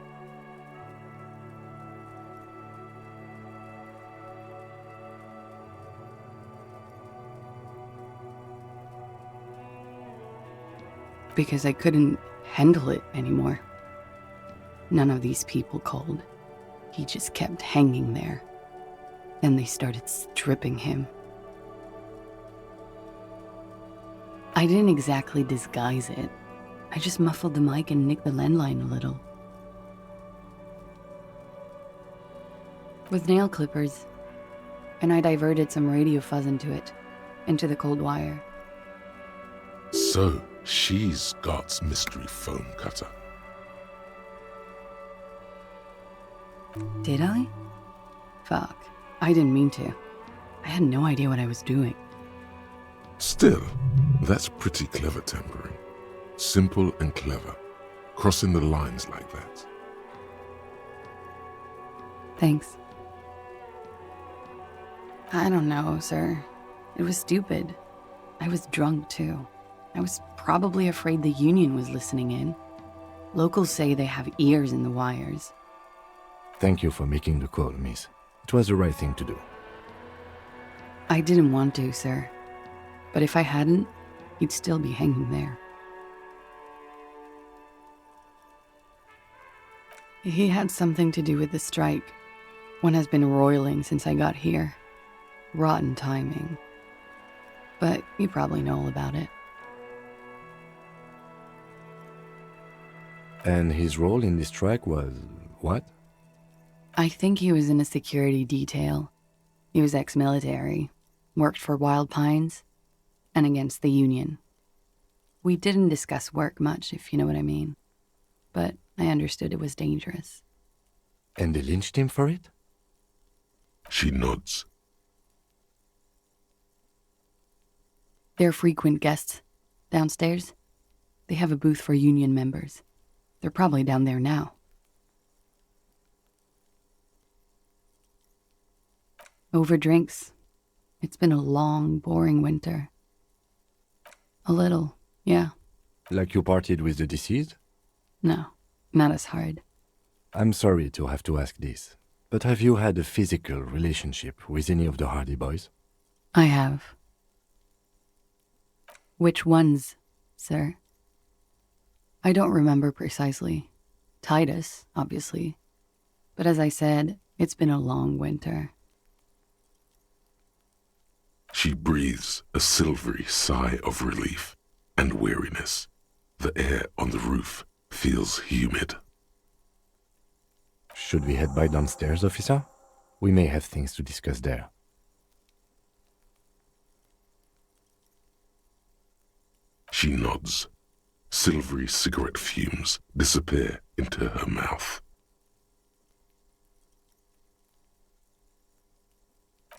Because I couldn't handle it anymore. None of these people called. He just kept hanging there. Then they started stripping him. I didn't exactly disguise it. I just muffled the mic and nicked the landline a little. With nail clippers. And I diverted some radio fuzz into it, into the cold wire. So, she's Scott's mystery phone cutter. Did I? Fuck. I didn't mean to. I had no idea what I was doing. Still, that's pretty clever tampering. Simple and clever. Crossing the lines like that. Thanks. I don't know, sir. It was stupid. I was drunk too. I was probably afraid the union was listening in. Locals say they have ears in the wires. Thank you for making the call, miss. It was the right thing to do. I didn't want to, sir. But if I hadn't, he'd still be hanging there. He had something to do with the strike. One has been roiling since I got here. Rotten timing. But you probably know all about it. And his role in this strike was what? I think he was in a security detail. He was ex-military, worked for Wild Pines, and against the union. We didn't discuss work much, if you know what I mean. But I understood it was dangerous. And they lynched him for it? She nods. They're frequent guests. Downstairs, they have a booth for union members. They're probably down there now. Over drinks. It's been a long, boring winter. A little, yeah. Like you partied with the deceased? No, not as hard. I'm sorry to have to ask this, but have you had a physical relationship with any of the Hardy Boys? I have. Which ones, sir? I don't remember precisely. Titus, obviously. But as I said, it's been a long winter. She breathes a silvery sigh of relief and weariness. The air on the roof feels humid. Should we head by downstairs, officer? We may have things to discuss there. She nods. Silvery cigarette fumes disappear into her mouth.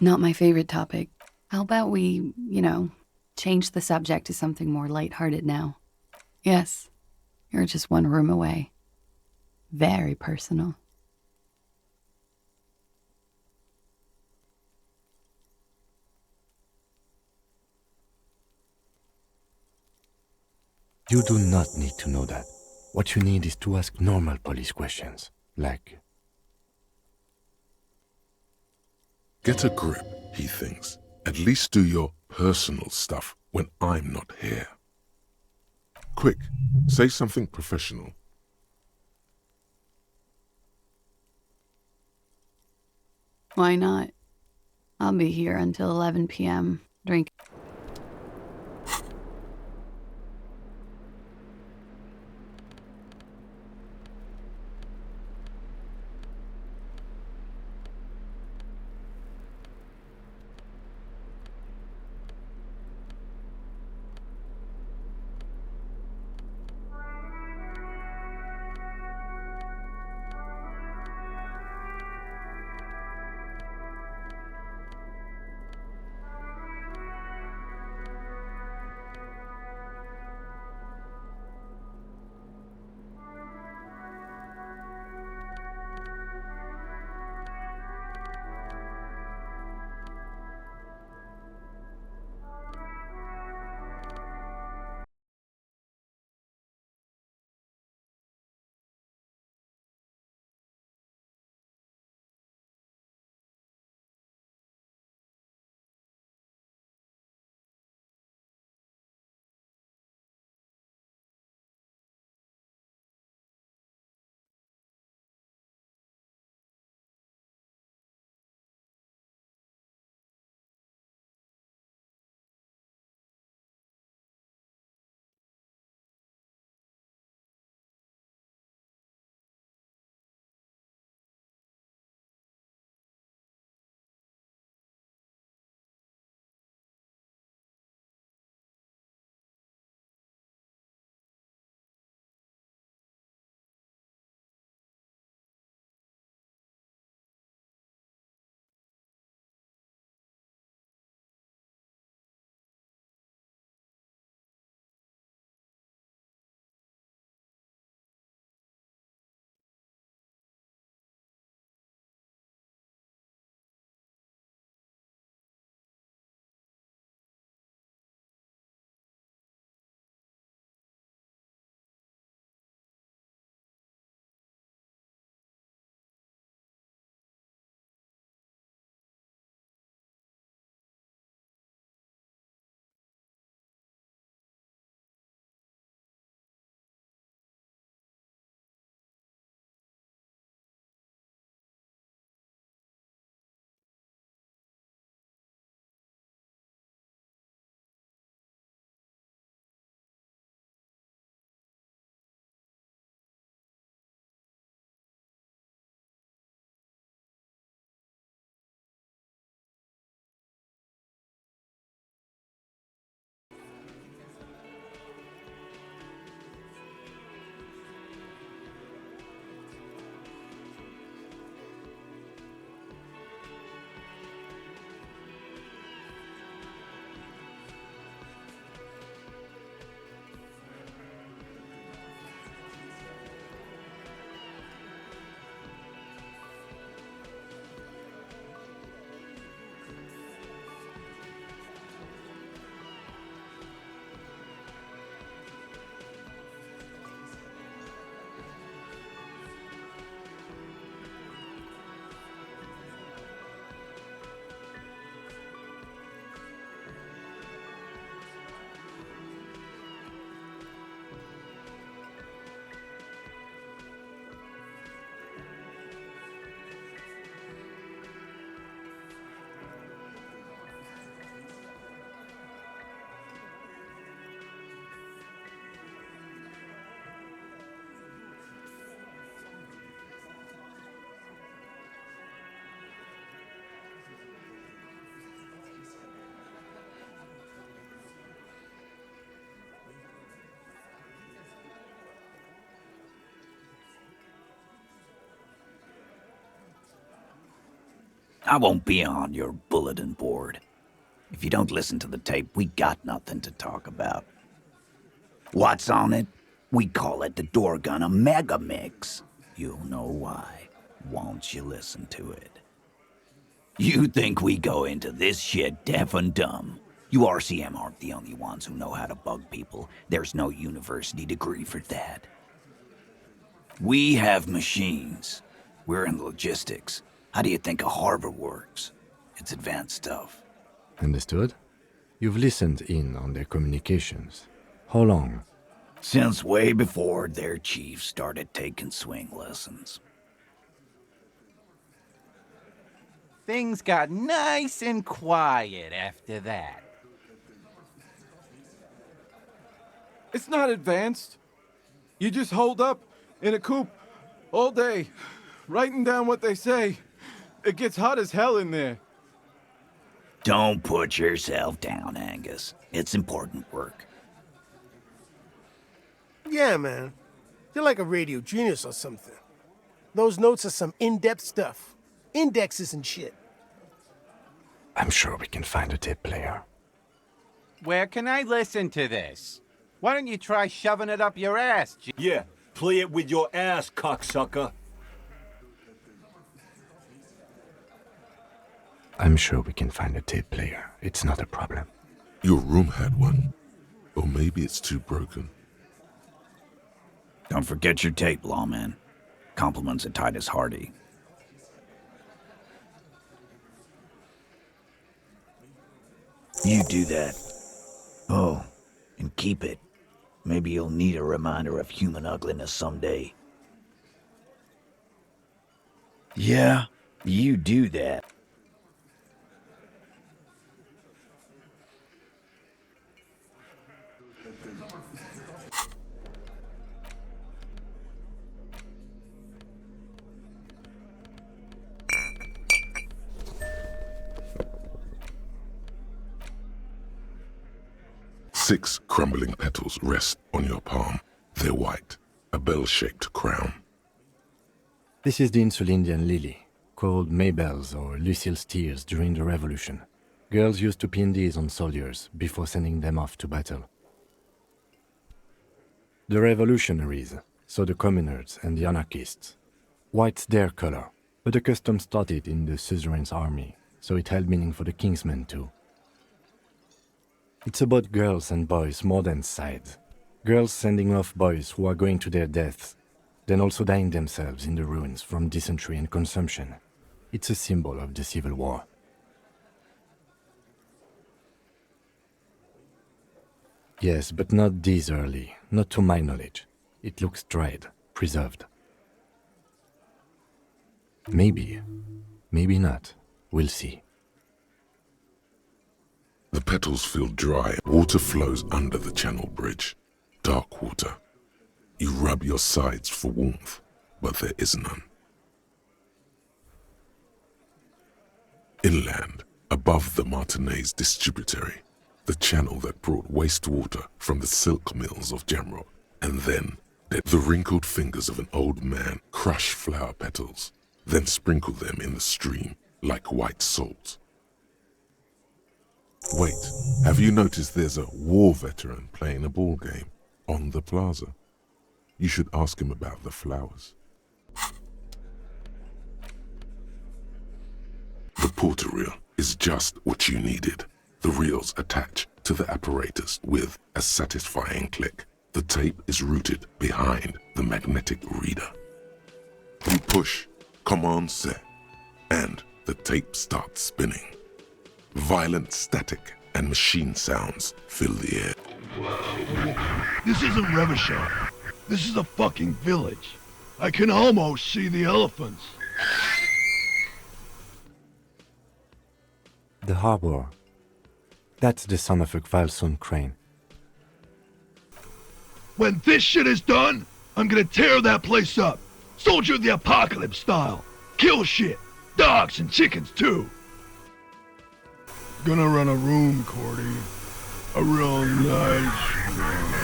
Not my favorite topic. How about we, change the subject to something more lighthearted now? Yes, you're just one room away. Very personal. You do not need to know that. What you need is to ask normal police questions, like... Get a grip, he thinks. At least do your personal stuff when I'm not here. Quick, say something professional. Why not? I'll be here until 11 p.m. Drink. I won't be on your bulletin board. If you don't listen to the tape, we got nothing to talk about. What's on it? We call it the Dorgun a Mega Mix. You'll know why once you listen to it. You think we go into this shit deaf and dumb? You RCM aren't the only ones who know how to bug people. There's no university degree for that. We have machines. We're in logistics. How do you think a harbor works? It's advanced stuff. Understood? You've listened in on their communications. How long? Since way before their chief started taking swing lessons. Things got nice and quiet after that. It's not advanced. You just hold up in a coop all day, writing down what they say. It gets hot as hell in there. Don't put yourself down, Angus. It's important work. Yeah, man. You're like a radio genius or something. Those notes are some in-depth stuff. Indexes and shit. I'm sure we can find a tape player. Where can I listen to this? Why don't you try shoving it up your ass, Yeah, play it with your ass, cocksucker. I'm sure we can find a tape player. It's not a problem. Your room had one. Or maybe it's too broken. Don't forget your tape, lawman. Compliments of Titus Hardy. You do that. Oh, and keep it. Maybe you'll need a reminder of human ugliness someday. Yeah, you do that. Six crumbling petals rest on your palm. They're white, a bell-shaped crown. This is the Insulindian lily, called Maybells or Lucille's tears during the Revolution. Girls used to pin these on soldiers before sending them off to battle. The revolutionaries saw the communards and the anarchists. White's their color, but the custom started in the suzerain's army, so it held meaning for the kingsmen too. It's about girls and boys more than sides. Girls sending off boys who are going to their deaths, then also dying themselves in the ruins from dysentery and consumption. It's a symbol of the Civil War. Yes, but not this early, not to my knowledge. It looks dried, preserved. Maybe, maybe not. We'll see. The petals feel dry. Water flows under the channel bridge. Dark water. You rub your sides for warmth, but there is none. Inland, above the Martinez distributary, the channel that brought wastewater from the silk mills of Jamrock, and then the wrinkled fingers of an old man crush flower petals, then sprinkle them in the stream like white salt. Wait, have you noticed there's a war veteran playing a ball game on the plaza? You should ask him about the flowers. The porter reel is just what you needed. The reels attach to the apparatus with a satisfying click. The tape is routed behind the magnetic reader. You push Command Set, and the tape starts spinning. Violent static and machine sounds fill the air. This isn't Revashole. This is a fucking village. I can almost see the elephants. The harbor. That's the son of a Kvalson crane. When this shit is done, I'm gonna tear that place up. Soldier of the Apocalypse style. Kill shit. Dogs and chickens too. Gonna run a room, Cordy. A real nice room.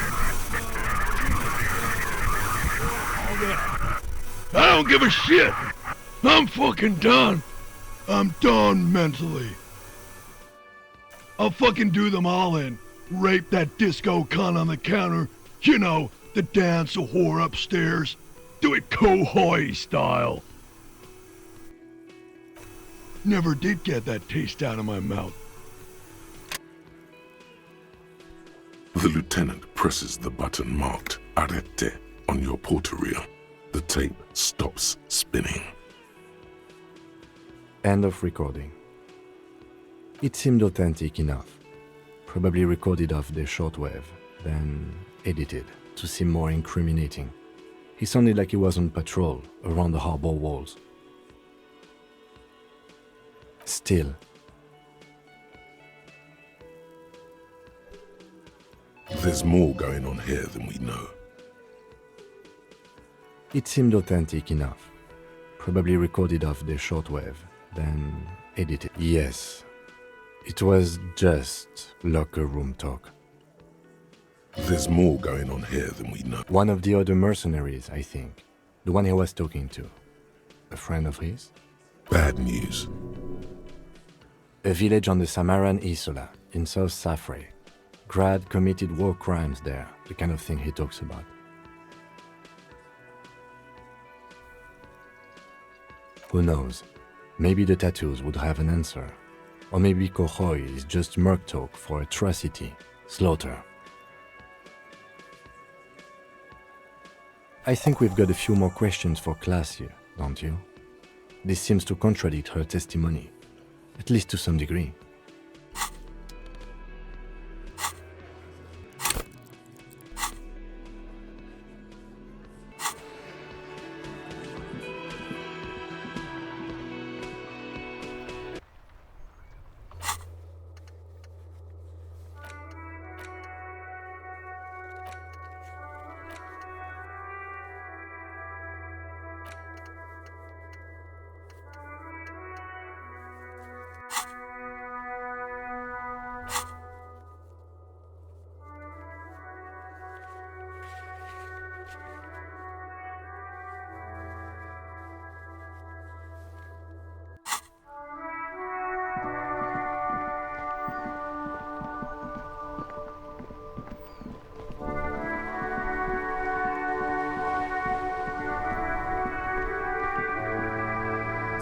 I don't give a shit. I'm fucking done. I'm done mentally. I'll fucking do them all in. Rape that disco cunt on the counter. You know, the dance a whore upstairs. Do it Kohoi style. Never did get that taste out of my mouth. The lieutenant presses the button marked Arrête on your portal-reel. The tape stops spinning. End of recording. It seemed authentic enough. Probably recorded off the shortwave, then edited to seem more incriminating. He sounded like he was on patrol around the harbor walls. Still, there's more going on here than we know. It seemed authentic enough. Probably recorded off the shortwave, then edited. Yes, it was just locker room talk. There's more going on here than we know. One of the other mercenaries, I think. The one he was talking to. A friend of his? Bad news. A village on the Samaran Isola, in South Safre. Grad committed war crimes there, the kind of thing he talks about. Who knows? Maybe the tattoos would have an answer. Or maybe Kohoi is just merc talk for atrocity, slaughter. I think we've got a few more questions for class here, don't you? This seems to contradict her testimony, at least to some degree.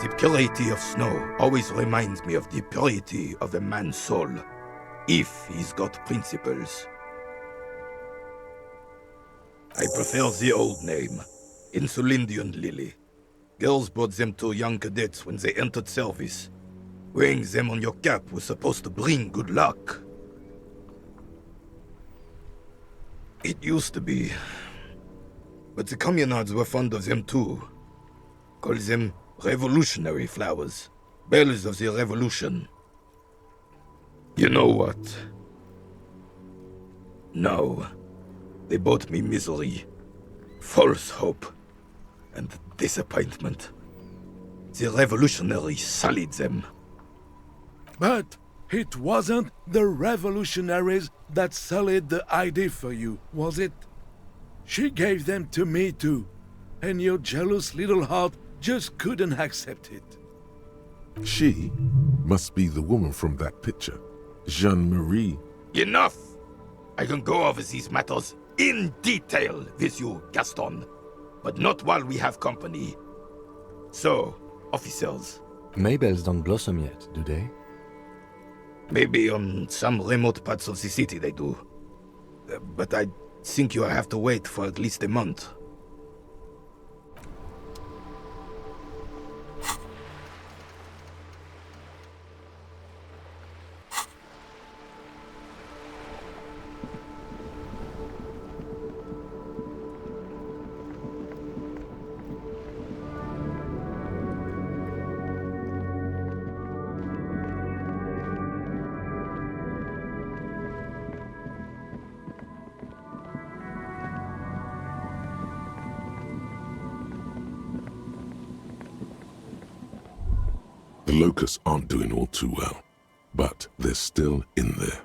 The purity of snow always reminds me of the purity of a man's soul, if he's got principles. I prefer the old name, Insulindian Lily. Girls bought them to young cadets when they entered service. Wearing them on your cap was supposed to bring good luck. It used to be. But the communards were fond of them too. Call them revolutionary flowers. Bells of the revolution. You know what? No. They brought me misery, false hope, and disappointment. The revolutionaries sullied them. But it wasn't the revolutionaries that sullied the ID for you, was it? She gave them to me too, and your jealous little heart just couldn't accept it. She must be the woman from that picture, Jean-Marie. Enough! I can go over these matters in detail with you, Gaston, but not while we have company. So, officers. Maybells don't blossom yet, do they? Maybe on some remote parts of the city they do. But I think you'll have to wait for at least a month. The locusts aren't doing all too well, but they're still in there.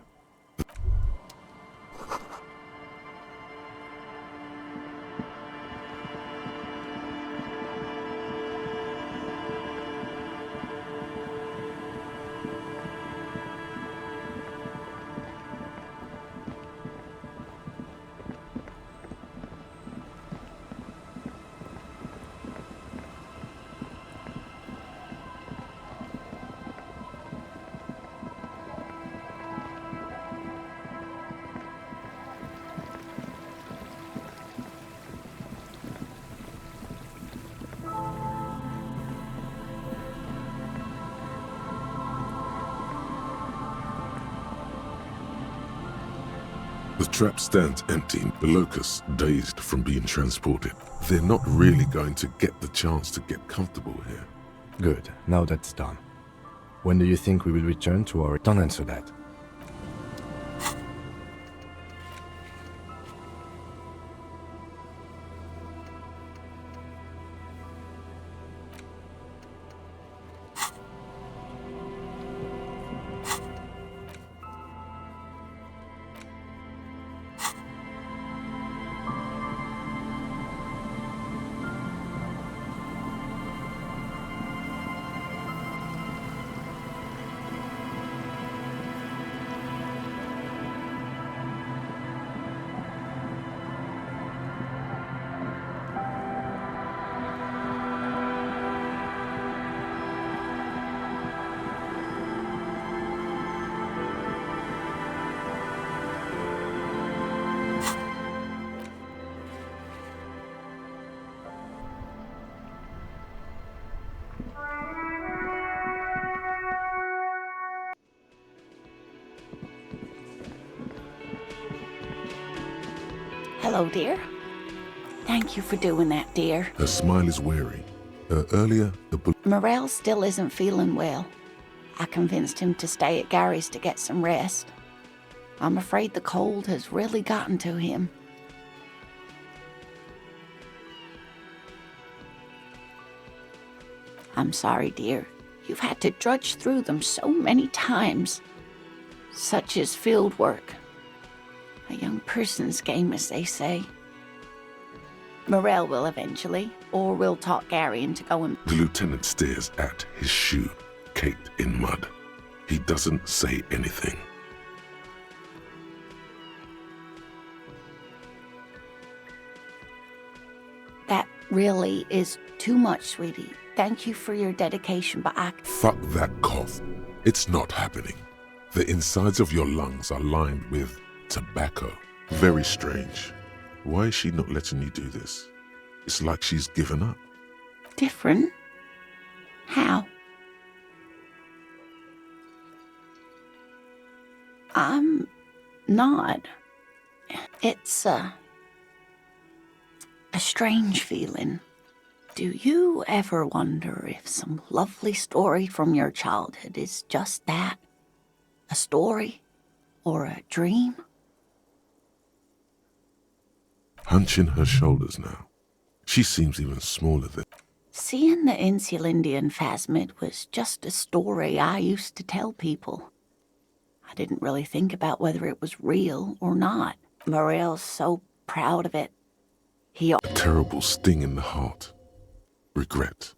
The trap stands empty, the locusts dazed from being transported. They're not really going to get the chance to get comfortable here. Good, now that's done. When do you think we will return to our... Don't answer that. Hello, dear. Thank you for doing that, dear. Her smile is wary. Earlier, the... Morel still isn't feeling well. I convinced him to stay at Gary's to get some rest. I'm afraid the cold has really gotten to him. I'm sorry, dear. You've had to drudge through them so many times. Such is field work. A young person's game, as they say. Morel will eventually, or we'll talk Gary into going. The lieutenant stares at his shoe, caked in mud. He doesn't say anything. That really is too much, sweetie. Thank you for your dedication, but I... Fuck that cough. It's not happening. The insides of your lungs are lined with tobacco. Very strange. Why is she not letting you do this? It's like she's given up. Different? How? I'm not. It's a strange feeling. Do you ever wonder if some lovely story from your childhood is just that? A story? Or a dream? Hunching her shoulders now. She seems even smaller than... Seeing the Insulindian phasmid was just a story I used to tell people. I didn't really think about whether it was real or not. Morel's so proud of it. A terrible sting in the heart. Regret.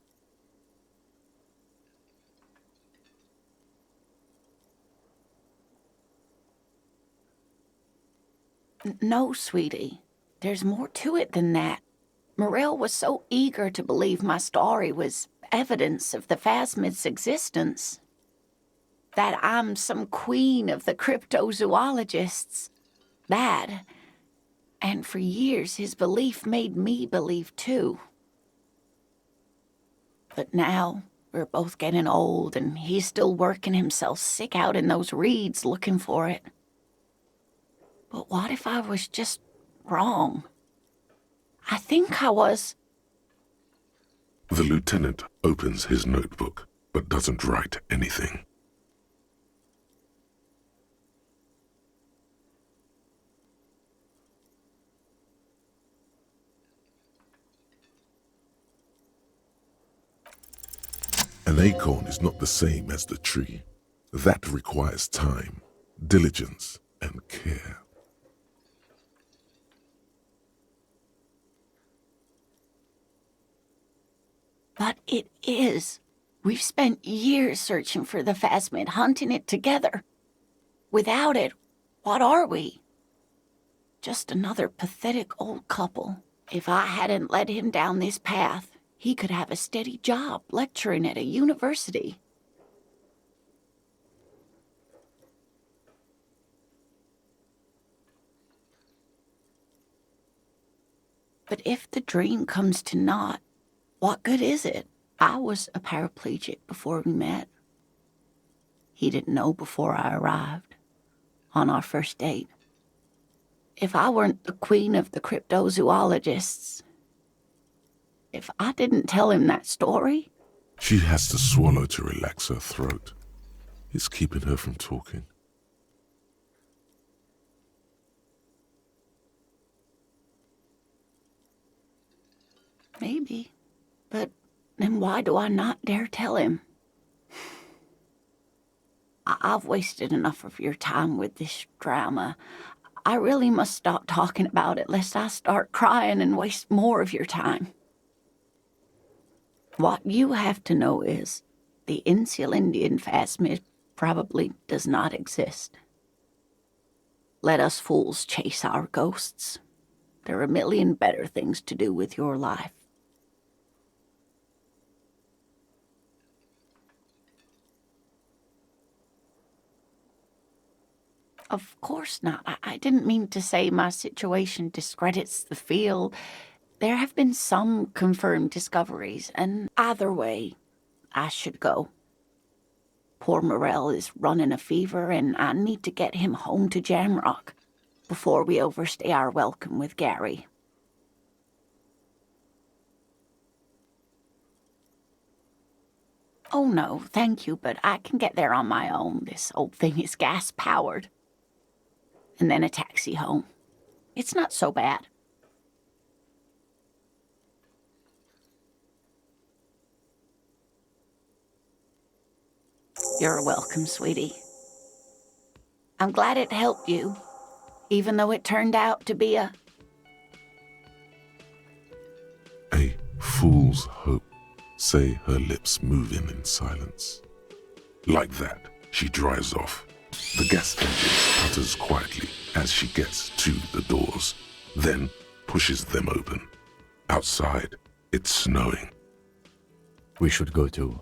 No, sweetie. There's more to it than that. Morel was so eager to believe my story was evidence of the phasmid's existence. That I'm some queen of the cryptozoologists. That. And for years, his belief made me believe too. But now, we're both getting old, and he's still working himself sick out in those reeds looking for it. But what if I was just wrong? I think I was. The lieutenant opens his notebook, but doesn't write anything. An acorn is not the same as the tree. That requires time, diligence, and care. But it is. We've spent years searching for the phasmid, hunting it together. Without it, what are we? Just another pathetic old couple. If I hadn't led him down this path, he could have a steady job lecturing at a university. But if the dream comes to naught, what good is it? I was a paraplegic before we met. He didn't know before I arrived, on our first date. If I weren't the queen of the cryptozoologists, if I didn't tell him that story... She has to swallow to relax her throat. It's keeping her from talking. Maybe. But then why do I not dare tell him? I've wasted enough of your time with this drama. I really must stop talking about it lest I start crying and waste more of your time. What you have to know is the Insulindian phasmid probably does not exist. Let us fools chase our ghosts. There are a million better things to do with your life. Of course not. I didn't mean to say my situation discredits the field. There have been some confirmed discoveries, and either way, I should go. Poor Morel is running a fever, and I need to get him home to Jamrock before we overstay our welcome with Gary. Oh no, thank you, but I can get there on my own. This old thing is gas-powered. And then a taxi home. It's not so bad. You're welcome, sweetie. I'm glad it helped you, even though it turned out to be a fool's hope, say her lips moving in silence. Like that, she drives off. The gas engine putters quietly as she gets to the doors, then pushes them open. Outside, it's snowing. We should go to...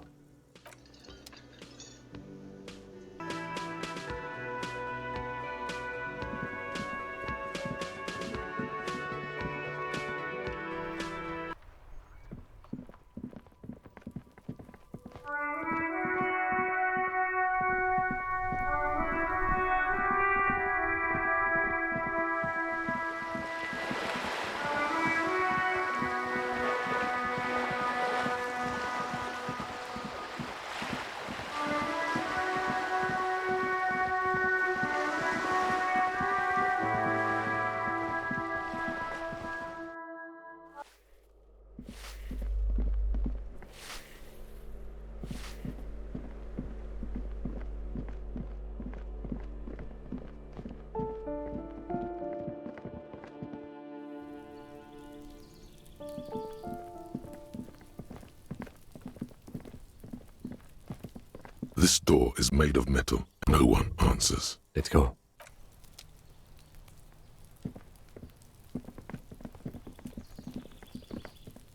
This door is made of metal. No one answers. Let's go.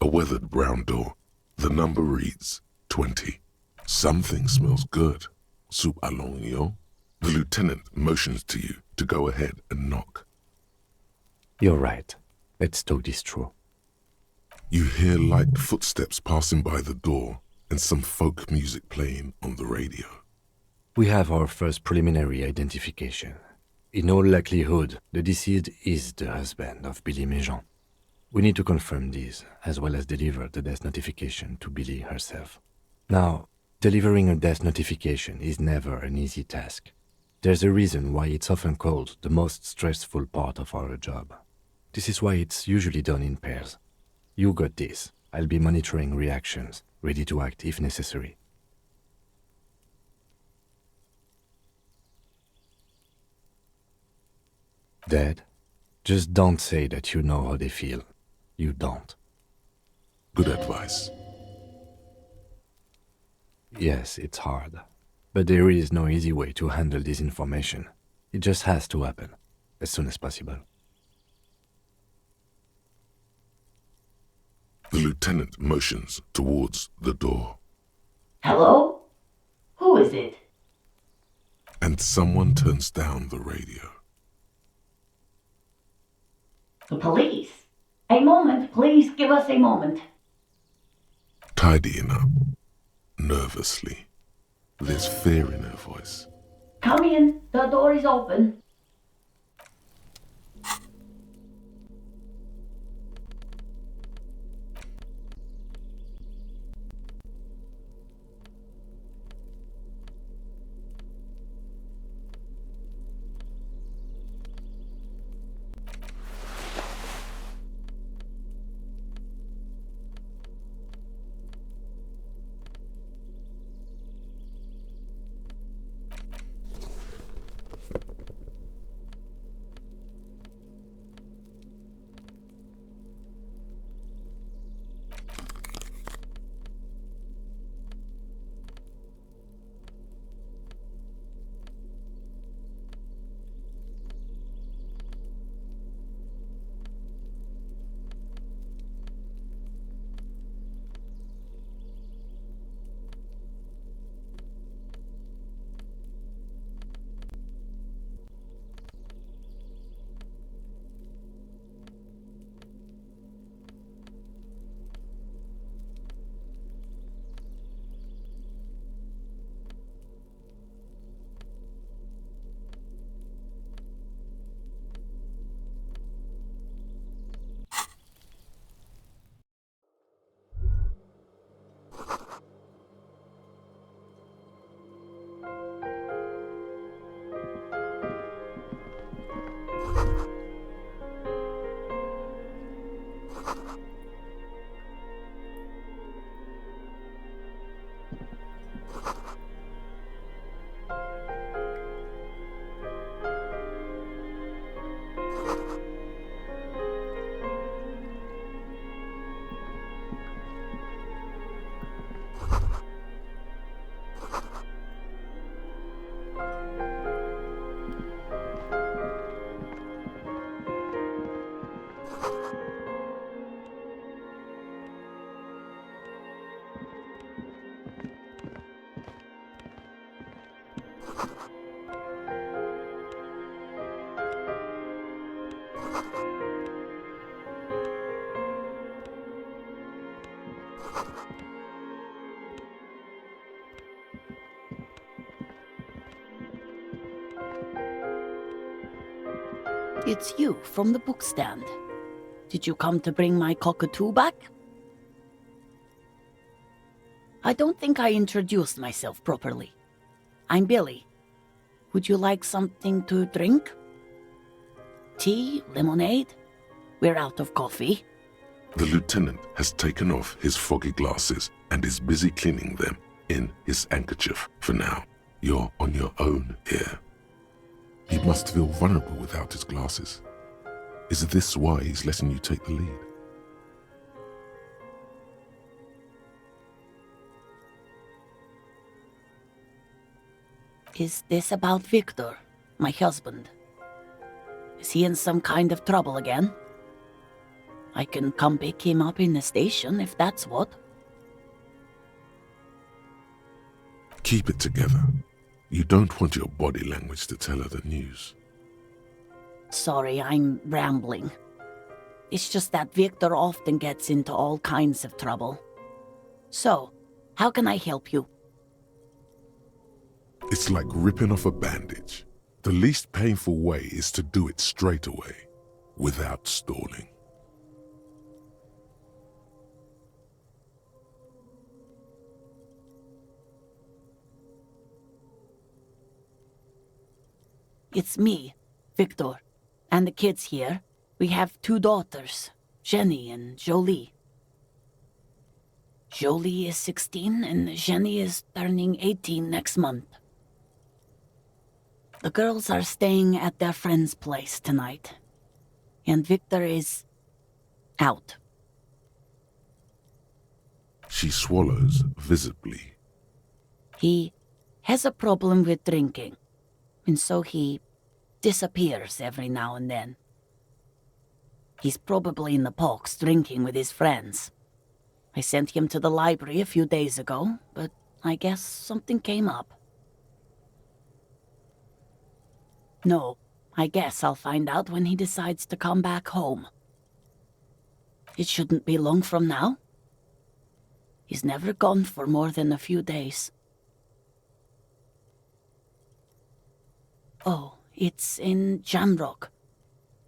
A weathered brown door. The number reads 20. Something smells good. Soup allongio. The lieutenant motions to you to go ahead and knock. You're right. Let's talk this through. You hear light footsteps passing by the door and some folk music playing on the radio. We have our first preliminary identification. In all likelihood, the deceased is the husband of Billy Méjean. We need to confirm this, as well as deliver the death notification to Billy herself. Now, delivering a death notification is never an easy task. There's a reason why it's often called the most stressful part of our job. This is why it's usually done in pairs. You got this. I'll be monitoring reactions, ready to act if necessary. Dad, just don't say that you know how they feel. You don't. Good advice. Yes, it's hard. But there is no easy way to handle this information. It just has to happen, as soon as possible. The lieutenant motions towards the door. Hello? Who is it? And someone turns down the radio. The police. A moment, please give us a moment. Tidying up, nervously. There's fear in her voice. Come in, the door is open. it's you from the book stand. Did you come to bring my cockatoo back? I don't think I introduced myself properly. I'm Billy. Would you like something to drink? Tea? Lemonade? We're out of coffee. The lieutenant has taken off his foggy glasses and is busy cleaning them in his handkerchief. For now, you're on your own here. He must feel vulnerable without his glasses. Is this why he's letting you take the lead? Is this about Victor, my husband? Is he in some kind of trouble again? I can come pick him up in the station if that's what. Keep it together. You don't want your body language to tell her the news. Sorry, I'm rambling. It's just that Victor often gets into all kinds of trouble. So, how can I help you? It's like ripping off a bandage. The least painful way is to do it straight away, without stalling. It's me, Victor, and the kids here. We have 2 daughters, Jenny and Jolie. Jolie is 16 and Jenny is turning 18 next month. The girls are staying at their friend's place tonight, and Victor is out. She swallows visibly. He has a problem with drinking, and so he disappears every now and then. He's probably in the parks drinking with his friends. I sent him to the library a few days ago, but I guess something came up. No, I guess I'll find out when he decides to come back home. It shouldn't be long from now. He's never gone for more than a few days. Oh, it's in Jamrock.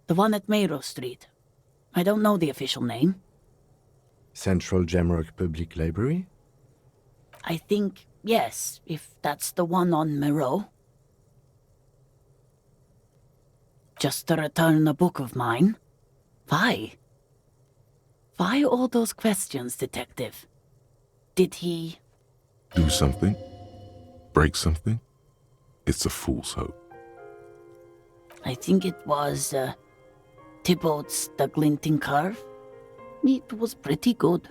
The one at Mayrow Street. I don't know the official name. Central Jamrock Public Library? I think, yes, if that's the one on Mayrow. Just to return a book of mine? Why? Why all those questions, Detective? Did he... Do something? Break something? It's a fool's hope. I think it was, Thibaut's The Glinting Curve. It was pretty good.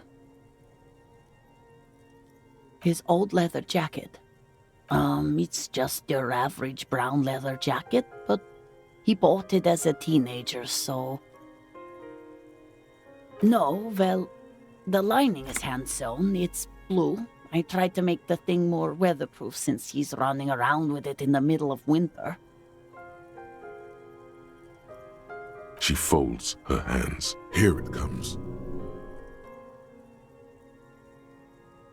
His old leather jacket. It's just your average brown leather jacket, but he bought it as a teenager, so... No, well, the lining is hand-sewn. It's blue. I tried to make the thing more weatherproof since he's running around with it in the middle of winter. She folds her hands. Here it comes.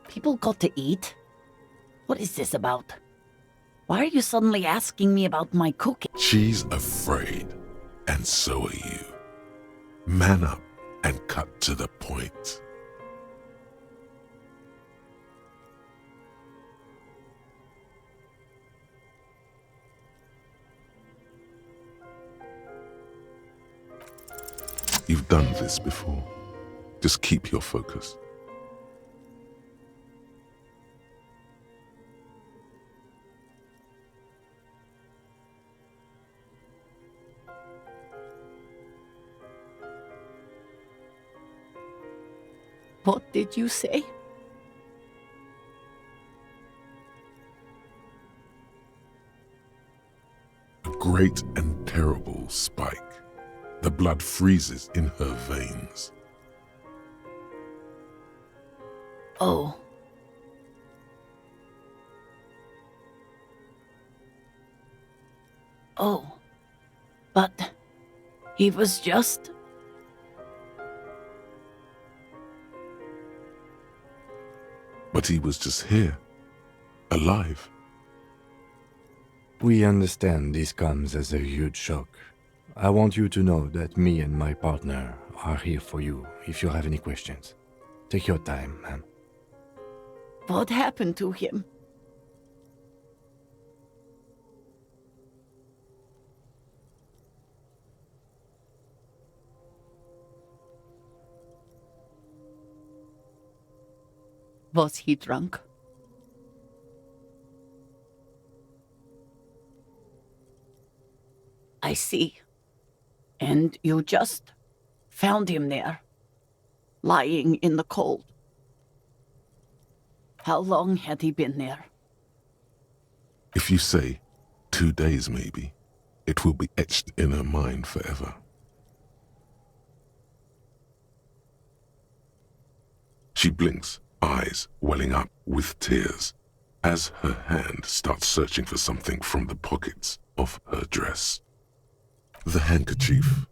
People got to eat? What is this about? Why are you suddenly asking me about my cooking? She's afraid, and so are you. Man up and cut to the point. You've done this before. Just keep your focus. What did you say? A great and terrible spike. The blood freezes in her veins. Oh. Oh. But he was just... But he was just here, alive. We understand this comes as a huge shock. I want you to know that me and my partner are here for you if you have any questions. Take your time, ma'am. What happened to him? Was he drunk? I see. And you just found him there, lying in the cold. How long had he been there? If you say 2 days maybe, it will be etched in her mind forever. She blinks, eyes welling up with tears, as her hand starts searching for something from the pockets of her dress. The handkerchief.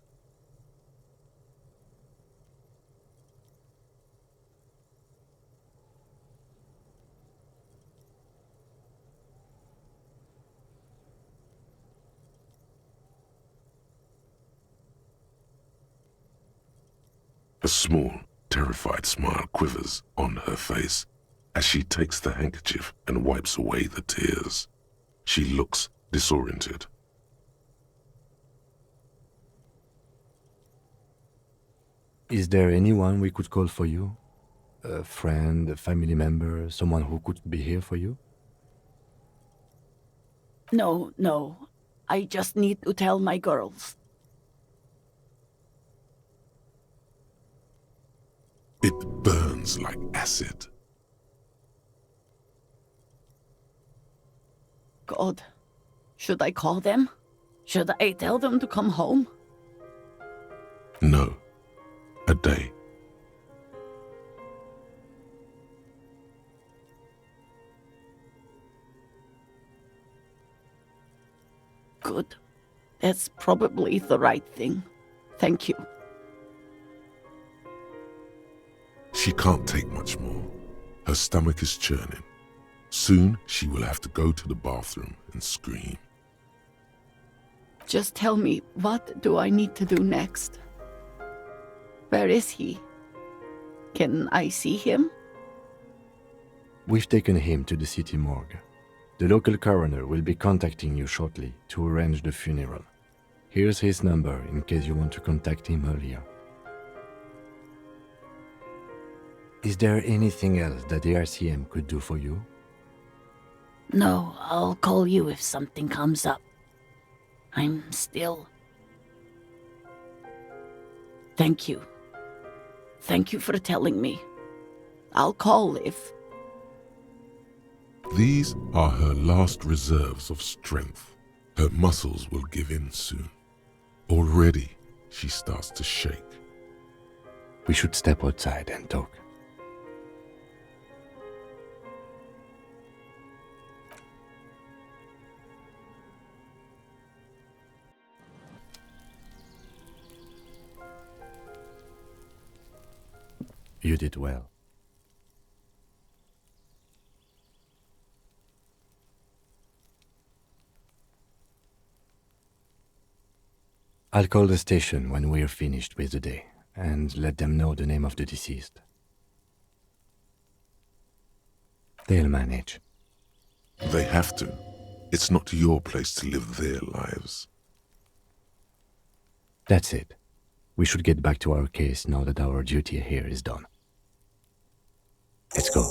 A small, terrified smile quivers on her face as she takes the handkerchief and wipes away the tears. She looks disoriented. Is there anyone we could call for you? A friend, a family member, someone who could be here for you? No. I just need to tell my girls. It burns like acid. God, should I call them? Should I tell them to come home? No. A day. Good. That's probably the right thing. Thank you. She can't take much more. Her stomach is churning. Soon she will have to go to the bathroom and scream. Just tell me, what do I need to do next? Where is he? Can I see him? We've taken him to the city morgue. The local coroner will be contacting you shortly to arrange the funeral. Here's his number in case you want to contact him earlier. Is there anything else that the RCM could do for you? No, I'll call you if something comes up. I'm still... Thank you. Thank you for telling me. I'll call if... These are her last reserves of strength. Her muscles will give in soon. Already, she starts to shake. We should step outside and talk. You did well. I'll call the station when we're finished with the day and let them know the name of the deceased. They'll manage. They have to. It's not your place to live their lives. That's it. We should get back to our case now that our duty here is done. Let's go.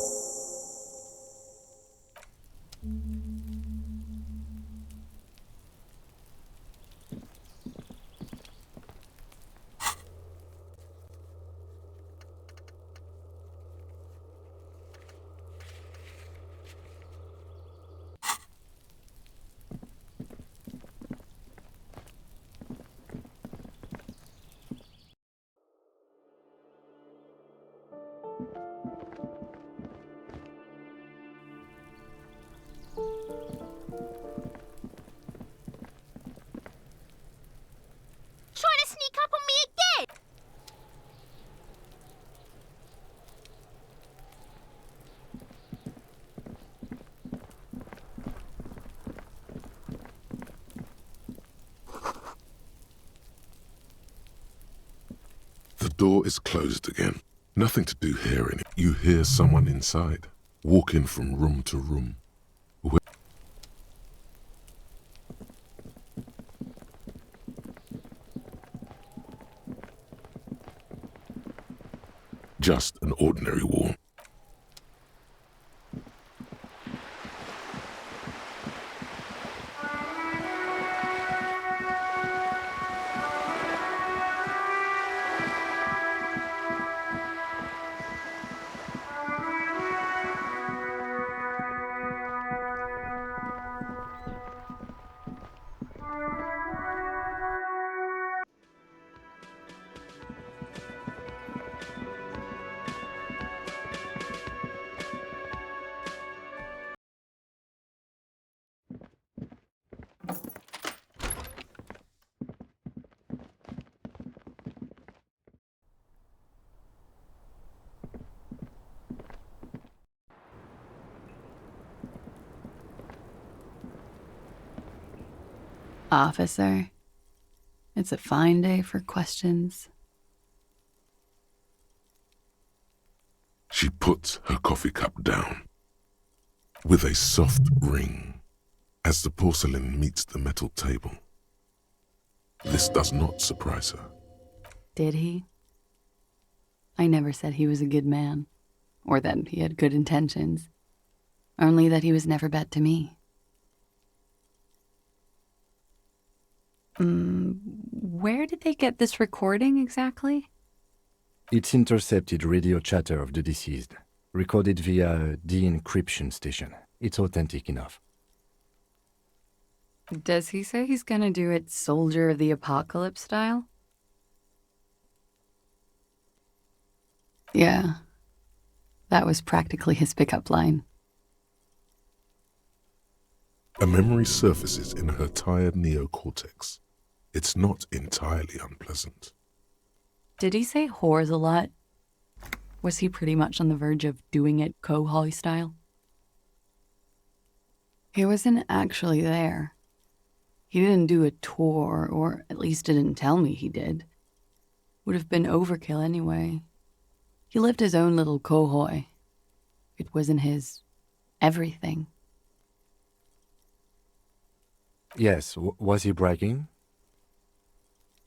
door is closed again. Nothing to do here in it. You hear someone inside, walking from room to room. Just an ordinary wall. Officer, it's a fine day for questions. She puts her coffee cup down with a soft ring as the porcelain meets the metal table. This does not surprise her. Did he? I never said he was a good man, or that he had good intentions, only that he was never bad to me. Where did they get this recording exactly? It's intercepted radio chatter of the deceased, recorded via a de-encryption station. It's authentic enough. Does he say he's gonna do it Soldier of the Apocalypse style? Yeah. That was practically his pickup line. A memory surfaces in her tired neocortex. It's not entirely unpleasant. Did he say whores a lot? Was he pretty much on the verge of doing it Kohoi style? He wasn't actually there. He didn't do a tour, or at least didn't tell me he did. Would have been overkill anyway. He lived his own little Kohoi. It wasn't his everything. Yes, was he bragging?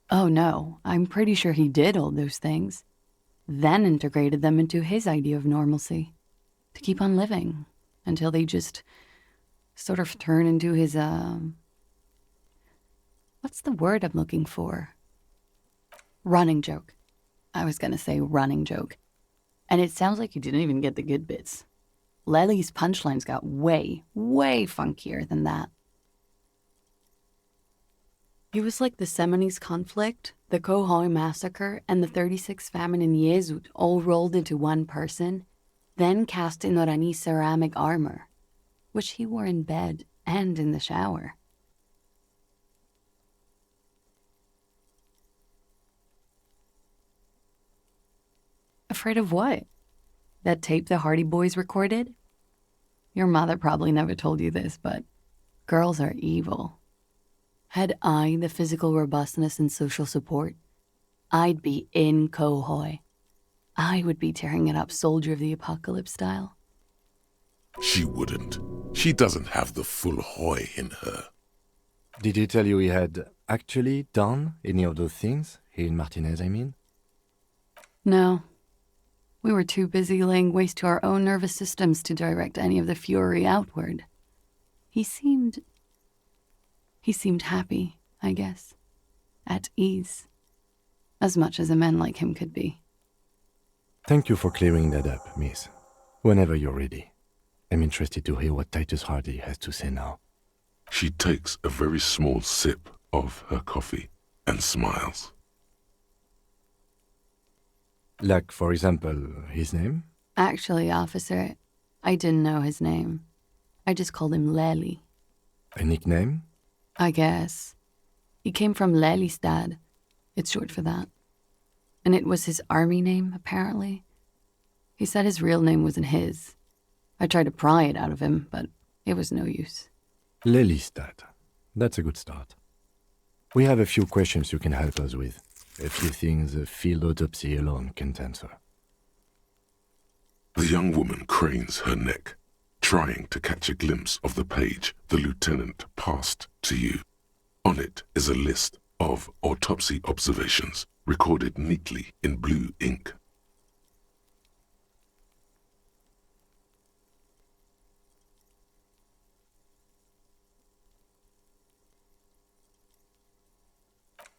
Oh no, I'm pretty sure he did all those things, then integrated them into his idea of normalcy, to keep on living, until they just sort of turn into his, what's the word I'm looking for? Running joke. I was gonna say running joke. And it sounds like you didn't even get the good bits. Lely's punchlines got way, way funkier than that. He was like the Seminese conflict, the Kohoi massacre, and the 36 famine in Yezut all rolled into one person, then cast in Orani ceramic armor, which he wore in bed and in the shower. Afraid of what? That tape the Hardy Boys recorded? Your mother probably never told you this, but girls are evil. Had I the physical robustness and social support, I'd be in Kohoi. I would be tearing it up Soldier of the Apocalypse style. She wouldn't. She doesn't have the full Hoi in her. Did he tell you he had actually done any of those things? He and Martinez, I mean? No. We were too busy laying waste to our own nervous systems to direct any of the fury outward. He seemed happy, I guess. At ease. As much as a man like him could be. Thank you for clearing that up, miss. Whenever you're ready. I'm interested to hear what Titus Hardy has to say now. She takes a very small sip of her coffee and smiles. Like, for example, his name? Actually, officer, I didn't know his name. I just called him Lely. A nickname? I guess. He came from Lelystad. It's short for that. And it was his army name, apparently. He said his real name wasn't his. I tried to pry it out of him, but it was no use. Lelystad. That's a good start. We have a few questions you can help us with. A few things a field autopsy alone can't answer. The young woman cranes her neck, trying to catch a glimpse of the page the lieutenant passed to you. On it is a list of autopsy observations recorded neatly in blue ink.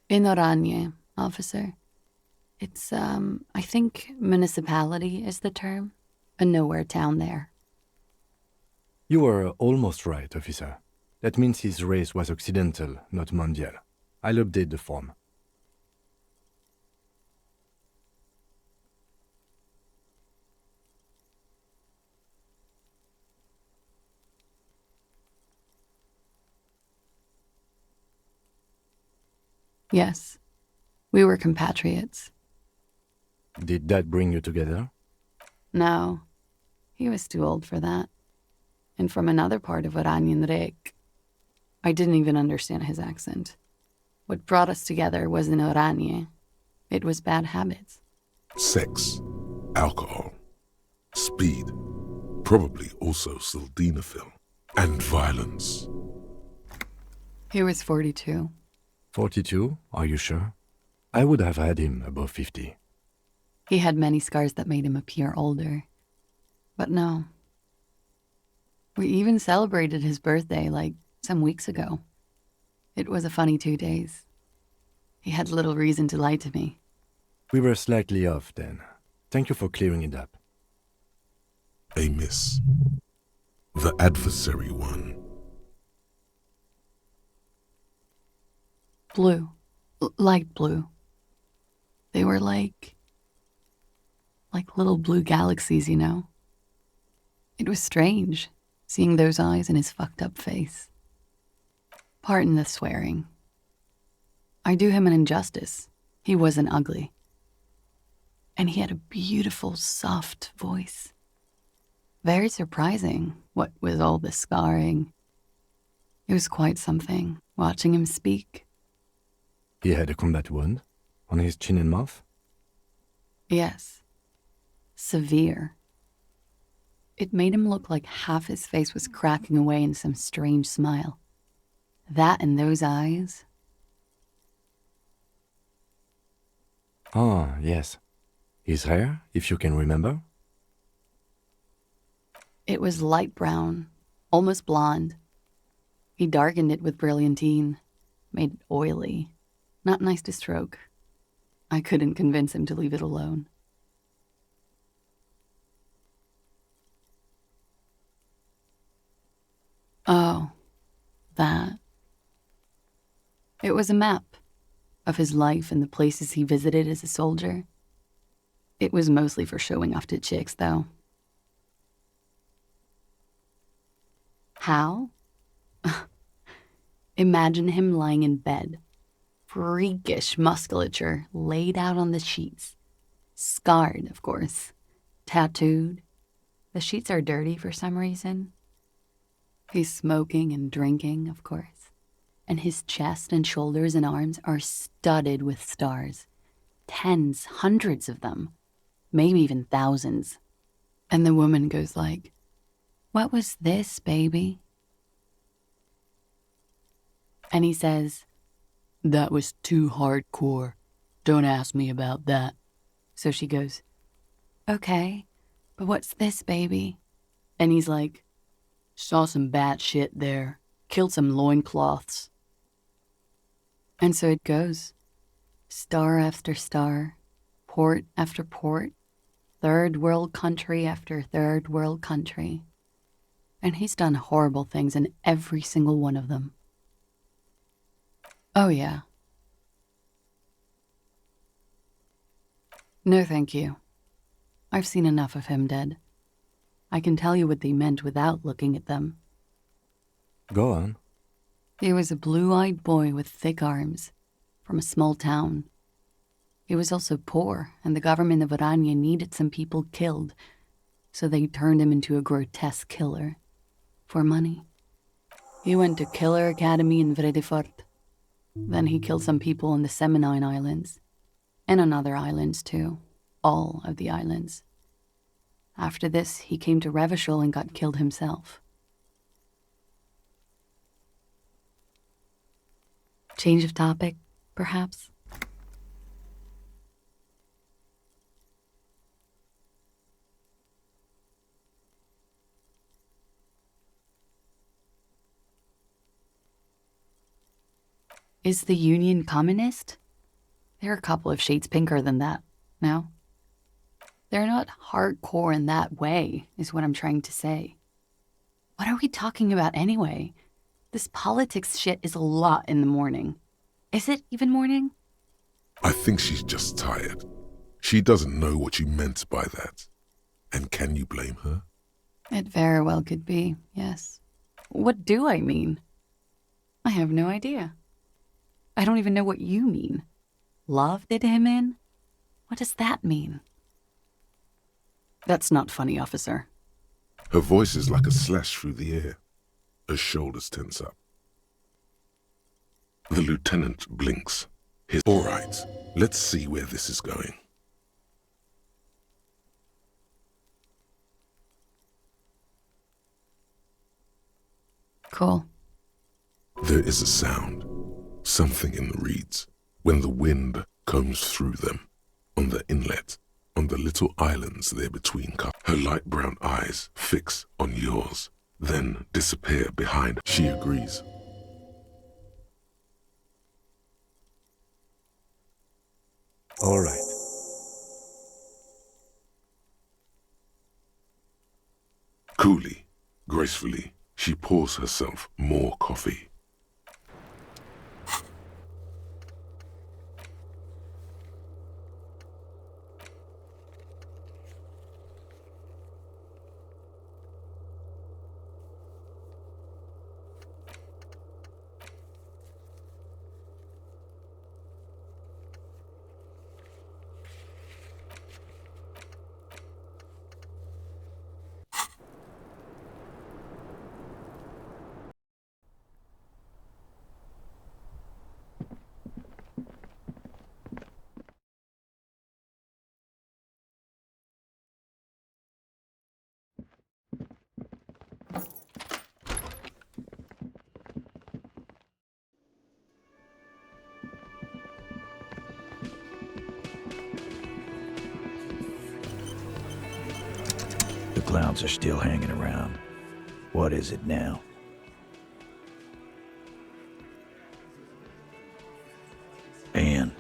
In Oranje, officer. It's, I think municipality is the term. A nowhere town there. You were almost right, officer. That means his race was occidental, not mondial. I'll update the form. Yes. We were compatriots. Did that bring you together? No. He was too old for that. And from another part of Oranje. I didn't even understand his accent. What brought us together was in Oranje. It was bad habits. Sex, alcohol, speed, probably also sildenafil, and violence. He was 42. 42? Are you sure? I would have had him above 50. He had many scars that made him appear older. But no. We even celebrated his birthday, like, some weeks ago. It was a funny 2 days. He had little reason to lie to me. We were slightly off then. Thank you for clearing it up. A miss. The adversary one. Blue. Light blue. They were like little blue galaxies, you know? It was strange, seeing those eyes in his fucked up face. Pardon the swearing. I do him an injustice. He wasn't ugly. And he had a beautiful, soft voice. Very surprising, what with all the scarring. It was quite something, watching him speak. He had a combat wound on his chin and mouth? Yes. Severe. It made him look like half his face was cracking away in some strange smile. That and those eyes. Ah, yes. His hair, if you can remember? It was light brown, almost blonde. He darkened it with brilliantine, made it oily. Not nice to stroke. I couldn't convince him to leave it alone. Oh, that. It was a map of his life and the places he visited as a soldier. It was mostly for showing off to chicks, though. How? Imagine him lying in bed. Freakish musculature laid out on the sheets. Scarred, of course. Tattooed. The sheets are dirty for some reason. He's smoking and drinking, of course. And his chest and shoulders and arms are studded with stars. Tens, hundreds of them. Maybe even thousands. And the woman goes like, "What was this, baby?" And he says, "That was too hardcore. Don't ask me about that." So she goes, "Okay, but what's this, baby?" And he's like, "Saw some bat shit there. Killed some loincloths." And so it goes. Star after star. Port after port. Third world country after third world country. And he's done horrible things in every single one of them. Oh, yeah. No, thank you. I've seen enough of him dead. I can tell you what they meant without looking at them. Go on. He was a blue-eyed boy with thick arms, from a small town. He was also poor, and the government of Oranje needed some people killed, so they turned him into a grotesque killer. For money. He went to Killer Academy in Vredefort. Then he killed some people on the Seminine Islands. And on other islands, too. All of the islands. After this, he came to Revashole and got killed himself. Change of topic, perhaps? Is the Union communist? They're a couple of shades pinker than that, no? They're not hardcore in that way, is what I'm trying to say. What are we talking about anyway? This politics shit is a lot in the morning. Is it even morning? I think she's just tired. She doesn't know what you meant by that. And can you blame her? It very well could be, yes. What do I mean? I have no idea. I don't even know what you mean. Love did him in? What does that mean? That's not funny, officer. Her voice is like a slash through the air. Her shoulders tense up. The lieutenant blinks. All right, let's see where this is going. Cool. There is a sound. Something in the reeds. When the wind comes through them. On the inlet. On the little islands there between. Her light brown eyes fix on yours. Then disappear behind. She agrees. All right. Coolly, gracefully, she pours herself more coffee. The clouds are still hanging around. What is it now? Anne.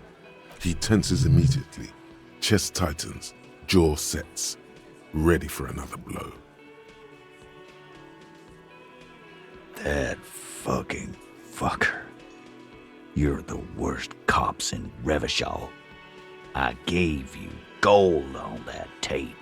He tenses immediately. Chest tightens. Jaw sets. Ready for another blow. That fucking fucker. You're the worst cops in Revashole. I gave you gold on that tape.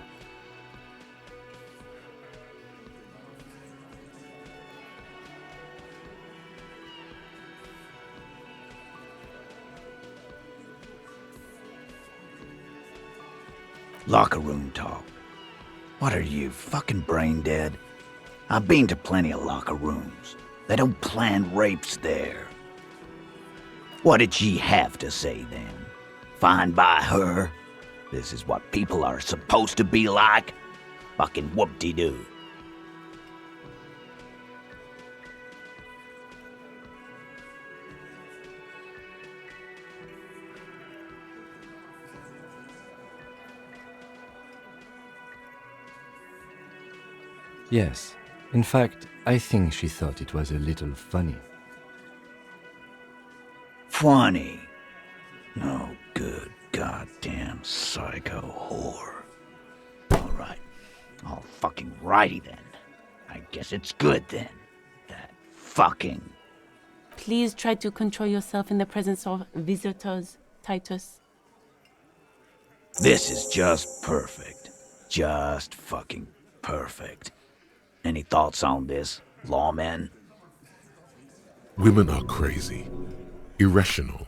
Locker room talk. What are you, fucking brain dead? I've been to plenty of locker rooms. They don't plan rapes there. What did she have to say then? Fine by her? This is what people are supposed to be like? Fucking whoop-de-doo. Yes. In fact, I think she thought it was a little funny. Funny? No good goddamn psycho whore. Alright. All fucking righty then. I guess it's good then. That fucking... Please try to control yourself in the presence of visitors, Titus. This is just perfect. Just fucking perfect. Any thoughts on this, lawmen? Women are crazy. Irrational.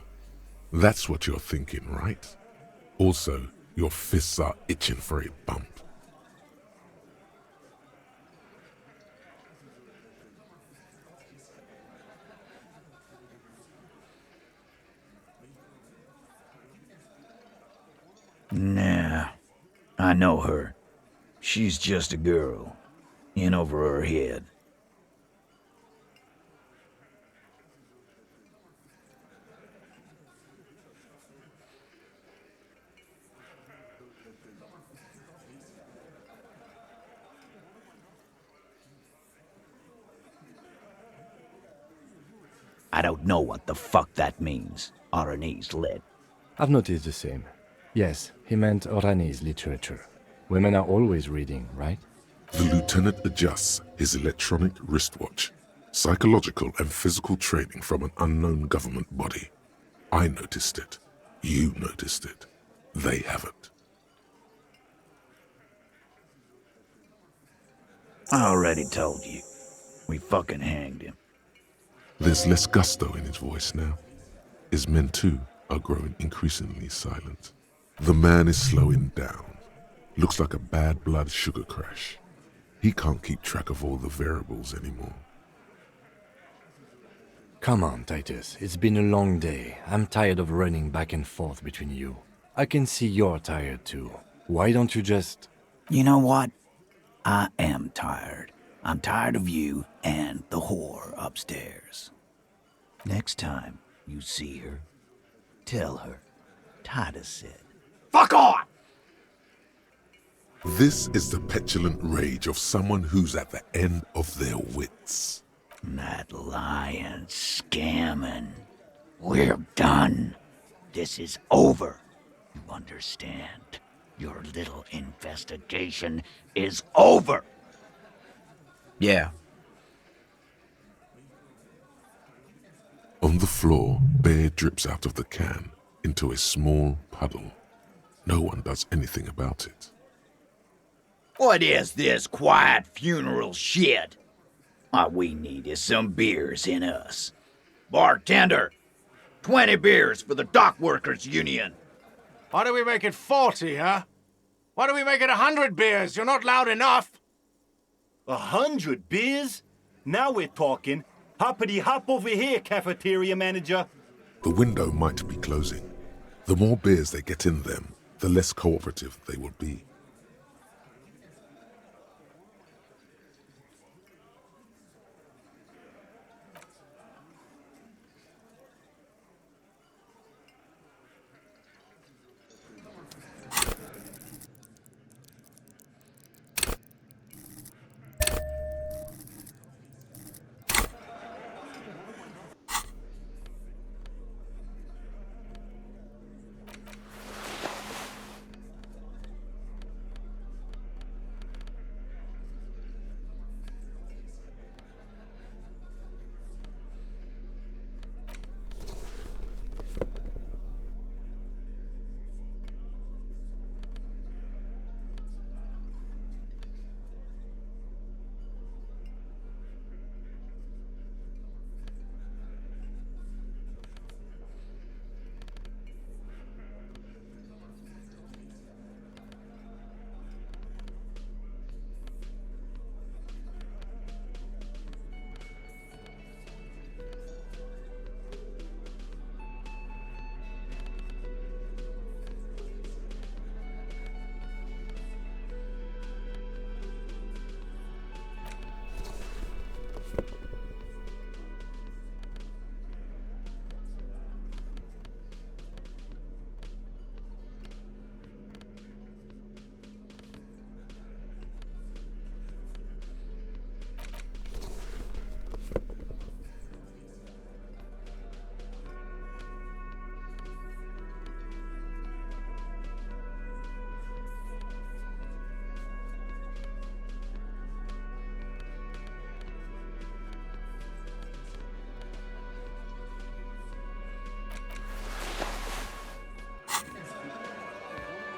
That's what you're thinking, right? Also, your fists are itching for a bump. I know her. She's just a girl. In over her head. I don't know what the fuck that means. Oranese lit. I've noticed the same. Yes, he meant Oranese literature. Women are always reading, right? The lieutenant adjusts his electronic wristwatch. Psychological and physical training from an unknown government body. I noticed it. You noticed it. They haven't. I already told you. We fucking hanged him. There's less gusto in his voice now. His men too are growing increasingly silent. The man is slowing down. Looks like a bad blood sugar crash. He can't keep track of all the variables anymore. Come on, Titus. It's been a long day. I'm tired of running back and forth between you. I can see you're tired too. Why don't you just... You know what? I am tired. I'm tired of you and the whore upstairs. Next time you see her, tell her Titus said, "Fuck on!" This is the petulant rage of someone who's at the end of their wits. That lying, scamming. We're done. This is over. You understand? Your little investigation is over. Yeah. On the floor, beer drips out of the can into a small puddle. No one does anything about it. What is this quiet funeral shit? All we need is some beers in us. Bartender, 20 beers for the Dock Workers Union. Why do we make it 40, huh? Why do we make it 100 beers? You're not loud enough. 100 beers? Now we're talking. Hoppity hop over here, cafeteria manager. The window might be closing. The more beers they get in them, the less cooperative they will be.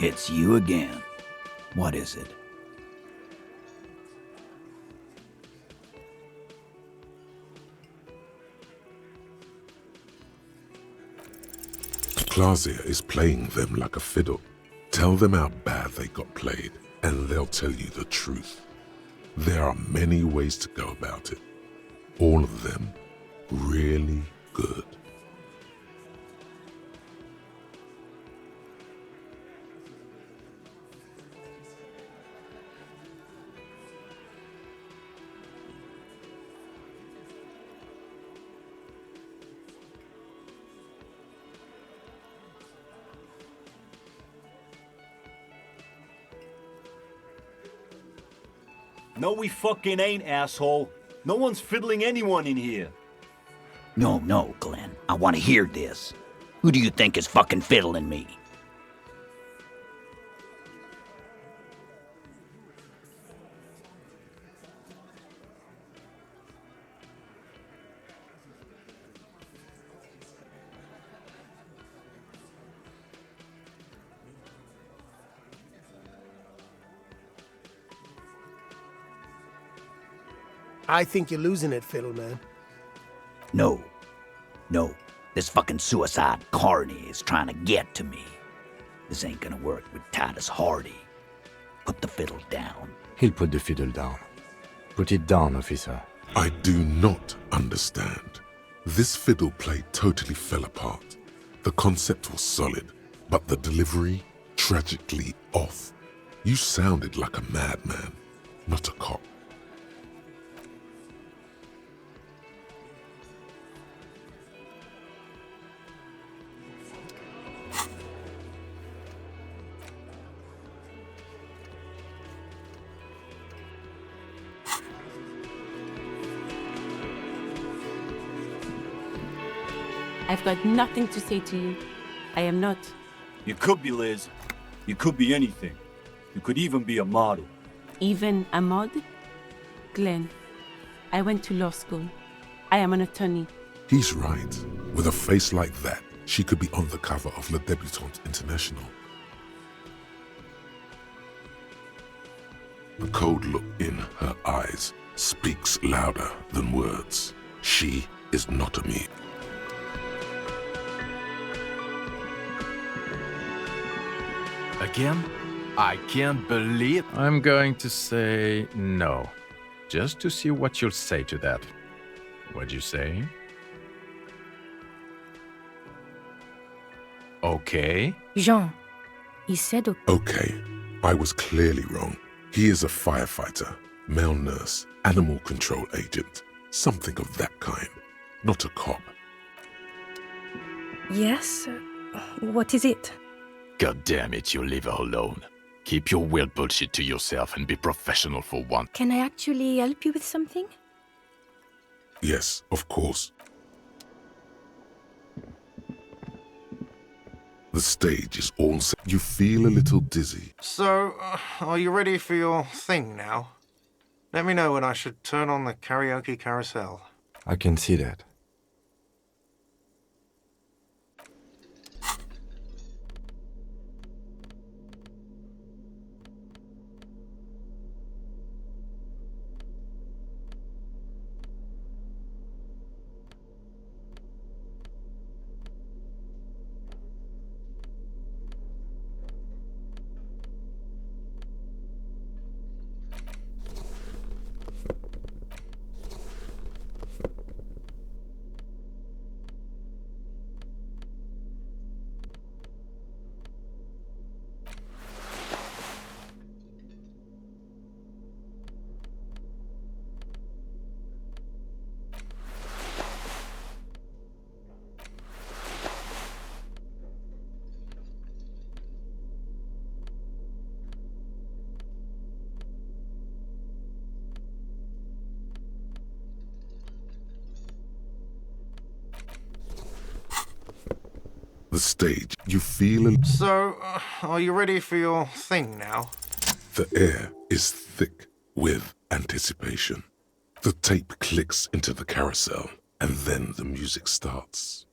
It's you again. What is it? Clausia is playing them like a fiddle. Tell them how bad they got played, and they'll tell you the truth. There are many ways to go about it. All of them really good. No, we fucking ain't, asshole. No one's fiddling anyone in here. No, Glenn. I want to hear this. Who do you think is fucking fiddling me? I think you're losing it, Fiddle Man. No. This fucking suicide carny is trying to get to me. This ain't gonna work with Titus Hardy. Put the fiddle down. He'll put the fiddle down. Put it down, officer. I do not understand. This fiddle play totally fell apart. The concept was solid, but the delivery tragically off. You sounded like a madman, not a cop. I've got nothing to say to you. I am not. You could be, Liz. You could be anything. You could even be a model. Even a mod? Glenn, I went to law school. I am an attorney. He's right. With a face like that, she could be on the cover of Le Debutante International. The cold look in her eyes speaks louder than words. She is not a me. Again? I can't believe... I'm going to say no. Just to see what you'll say to that. What'd you say? Okay. Jean, he said okay. Okay, I was clearly wrong. He is a firefighter, male nurse, animal control agent, something of that kind, not a cop. Yes? What is it? God damn it, you leave her alone. Keep your weird bullshit to yourself and be professional for once. Can I actually help you with something? Yes, of course. The stage is all set. You feel a little dizzy. So, are you ready for your thing now? Let me know when I should turn on the karaoke carousel. I can see that. The stage, you feel a... So, are you ready for your thing now? The air is thick with anticipation. The tape clicks into the carousel, and then the music starts.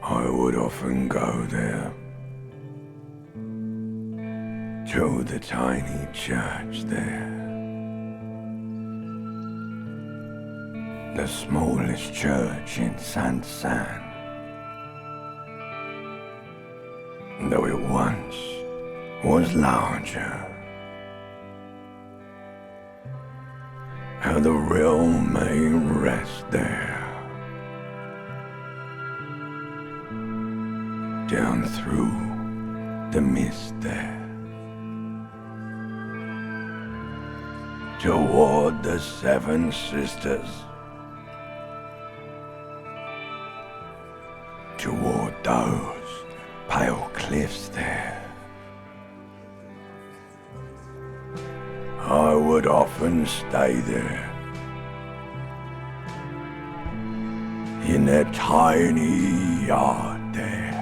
I would often go there, to the tiny church there, the smallest church in Saint-Saëns, though it once was larger, how the realm may rest there. Down through the mist there, toward the Seven Sisters, toward those pale cliffs there. I would often stay there, in that tiny yard there.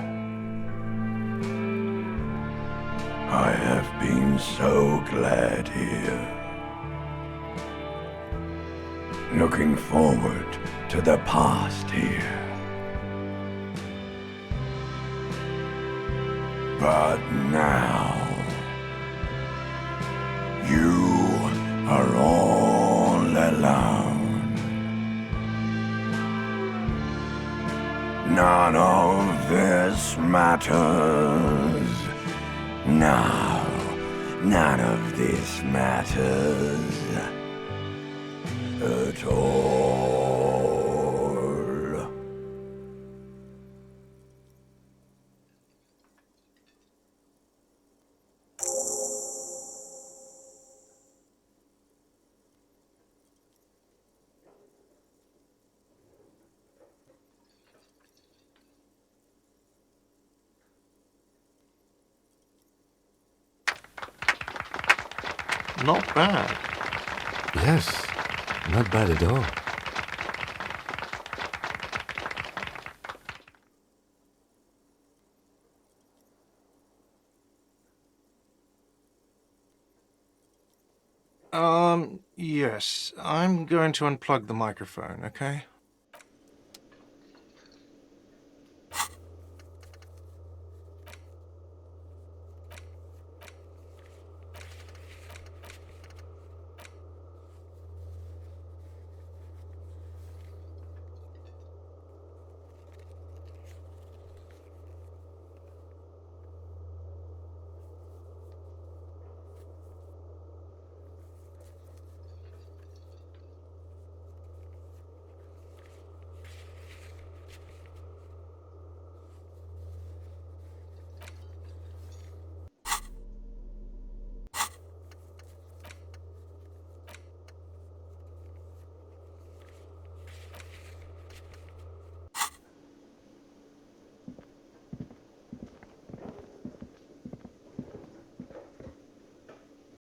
I have been so glad here, looking forward to the past here. But now, you are all alone. None of this matters. No, none of this matters at all. Not bad. Yes, not bad at all. Yes. I'm going to unplug the microphone, okay?